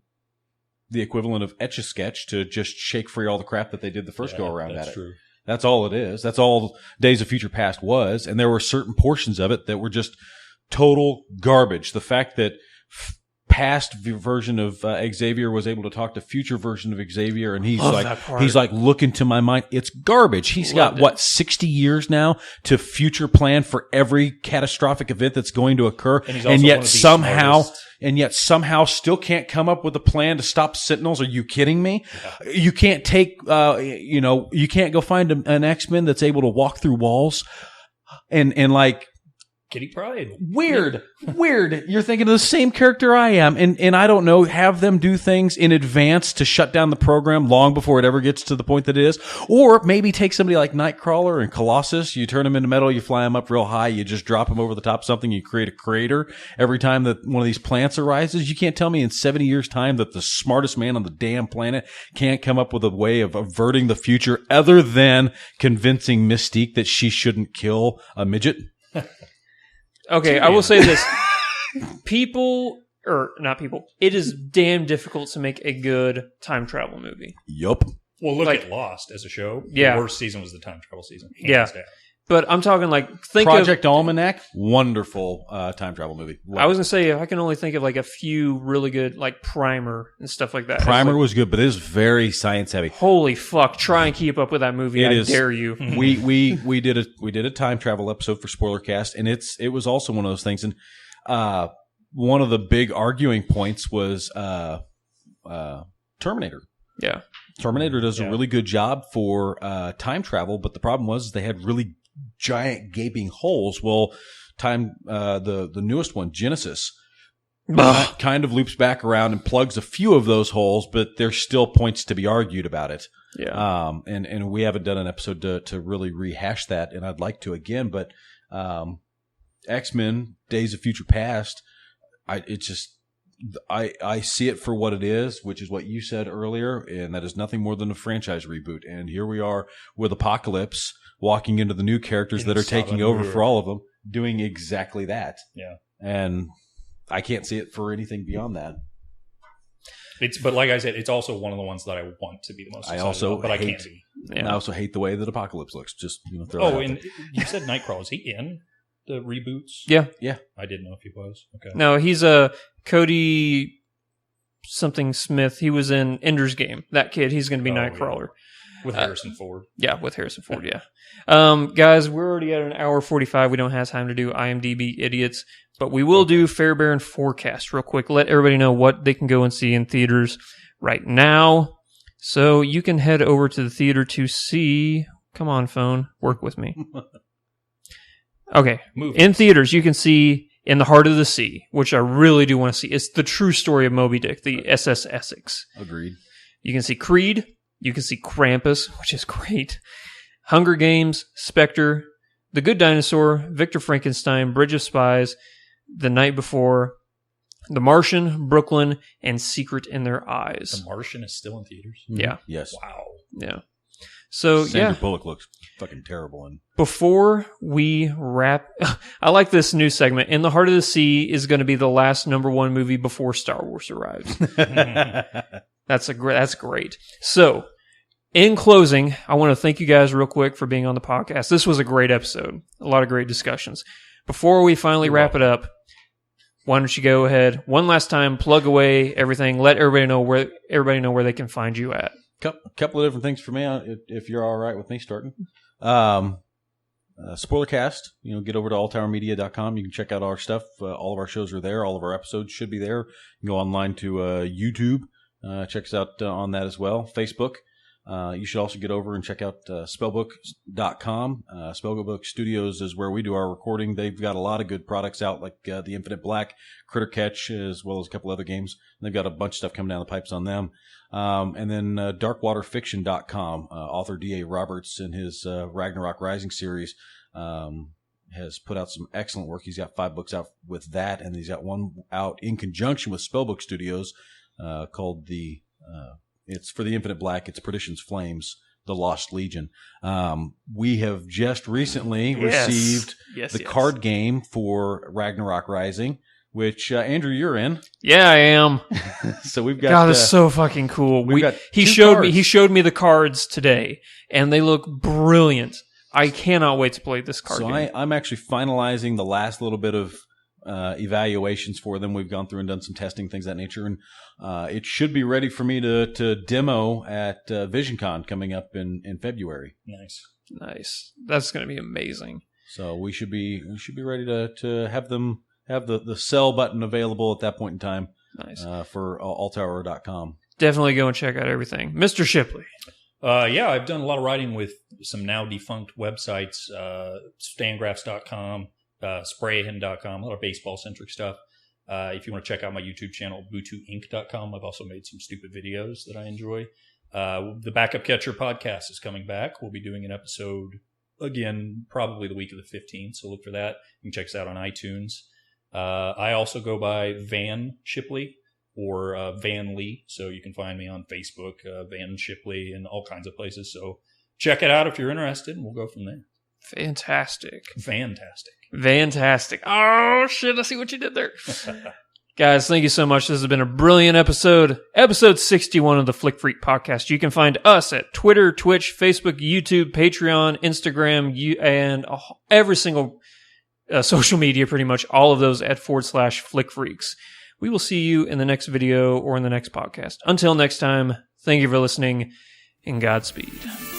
the equivalent of Etch-a-Sketch to just shake free all the crap that they did the first go around at that's it. true. That's all it is. That's all Days of Future Past was. And there were certain portions of it that were just total garbage. The fact that past version of Xavier was able to talk to future version of Xavier, and he's Love that part. like, look into my mind. It's garbage. He's Loved got it. 60 years now to future plan for every catastrophic event that's going to occur, And he's also one of the smartest. somehow still can't come up with a plan to stop Sentinels. Are you kidding me? Yeah. You can't take, you can't go find an X-Men that's able to walk through walls and like, Kitty Pryde. Weird. You're thinking of the same character I am. And I don't know, have them do things in advance to shut down the program long before it ever gets to the point that it is. Or maybe take somebody like Nightcrawler and Colossus, you turn them into metal, you fly them up real high, you just drop them over the top of something, you create a crater every time that one of these plants arises. You can't tell me in 70 years' time that the smartest man on the damn planet can't come up with a way of averting the future other than convincing Mystique that she shouldn't kill a midget. Okay, I will say this. It is damn difficult to make a good time travel movie. Yup. Well, look Like- at Lost as a show. Yeah. The worst season was the time travel season. Hands Yeah. down. But I'm talking like, Project Almanac, wonderful time travel movie. I was going to say, I can only think of like a few really good, like Primer and stuff like that. Primer It's like, was good, but it is very science heavy. holy fuck, try and keep up with that movie. It I is. dare you. we did a time travel episode for Spoiler Cast, and it was also one of those things. And one of the big arguing points was Terminator. Yeah. Terminator does Yeah. a really good job for time travel, but the problem was they had really giant gaping holes. Well, the newest one, Genesis, That kind of loops back around and plugs a few of those holes, but there's still points to be argued about it. Yeah. And we haven't done an episode to really rehash that, and I'd like to again, but X-Men Days of Future Past, I see it for what it is, which is what you said earlier, and that is nothing more than a franchise reboot. And here we are with Apocalypse walking into the new characters that are taking over for all of them, doing exactly that. Yeah. And I can't see it for anything beyond that. But like I said, it's also one of the ones that I want to be the most excited about, but I can't be. Yeah. And I also hate the way that Apocalypse looks. Just throw Oh, that out and there. you said Nightcrawler. Is he in the reboots? Yeah. I didn't know if he was. Okay. No, he's a Cody something Smith. He was in Ender's Game. That kid, he's going to be Nightcrawler. Yeah. With Harrison Ford. Yeah, with Harrison Ford, yeah. Guys, we're already at an hour 45. We don't have time to do IMDb idiots, but we will do Fairbairn forecast real quick. Let everybody know what they can go and see in theaters right now. So you can head over to the theater to see... Come on, phone. Work with me. Okay. Movies. In theaters, you can see In the Heart of the Sea, which I really do want to see. It's the true story of Moby Dick, the SS Essex. Agreed. You can see Creed. You can see Krampus, which is great. Hunger Games, Spectre, The Good Dinosaur, Victor Frankenstein, Bridge of Spies, The Night Before, The Martian, Brooklyn, and Secret in Their Eyes. The Martian is still in theaters? Yeah. Yes. Wow. Yeah. So, Sandra Bullock looks fucking terrible. And before we wrap, I like this new segment. In the Heart of the Sea is going to be the last #1 movie before Star Wars arrives. That's great. So, in closing, I want to thank you guys real quick for being on the podcast. This was a great episode. A lot of great discussions. Before we finally wrap it up, why don't you go ahead one last time, plug away everything, let everybody know where they can find you at. Couple of different things for me, if you're all right with me starting. Spoilercast, get over to alltowermedia.com. You can check out our stuff. All of our shows are there. All of our episodes should be there. You can go online to YouTube. Check us out on that as well. Facebook. You should also get over and check out spellbook.com. Spellbook Studios is where we do our recording. They've got a lot of good products out, like the Infinite Black, Critter Catch, as well as a couple other games. And they've got a bunch of stuff coming down the pipes on them. And then darkwaterfiction.com. Author D.A. Roberts in his Ragnarok Rising series has put out some excellent work. He's got 5 books out with that, and he's got one out in conjunction with Spellbook Studios called it's for the Infinite Black. It's Perdition's Flames, The Lost Legion. We have just recently received the card game for Ragnarok Rising, which Andrew, you're in. Yeah, I am. So we've got. God, it's so fucking cool. He showed me the cards today, and they look brilliant. I cannot wait to play this card game. So I'm actually finalizing the last little bit of evaluations for them. We've gone through and done some testing, things of that nature, and it should be ready for me to demo at VisionCon coming up in February. Nice. That's going to be amazing. So we should be ready to have them have the sell button available at that point in time. Nice. For alltower.com. Definitely go and check out everything. Mr. Shipley. Yeah, I've done a lot of writing with some now defunct websites, Stangraphs.com, Sprayhin.com, a lot of baseball-centric stuff. If you want to check out my YouTube channel, ButuInc.com, I've also made some stupid videos that I enjoy. The Backup Catcher podcast is coming back. We'll be doing an episode, again, probably the week of the 15th, so look for that. You can check us out on iTunes. I also go by Van Shipley or Van Lee, so you can find me on Facebook, Van Shipley, and all kinds of places. So check it out if you're interested, and we'll go from there. Fantastic. Oh, shit, I see what you did there. Guys, thank you so much. This has been a brilliant episode. Episode 61 of the Flick Freak Podcast. You can find us at Twitter, Twitch, Facebook, YouTube, Patreon, Instagram, and every single social media, pretty much all of those at /Flick Freaks. We will see you in the next video or in the next podcast. Until next time, thank you for listening, and Godspeed.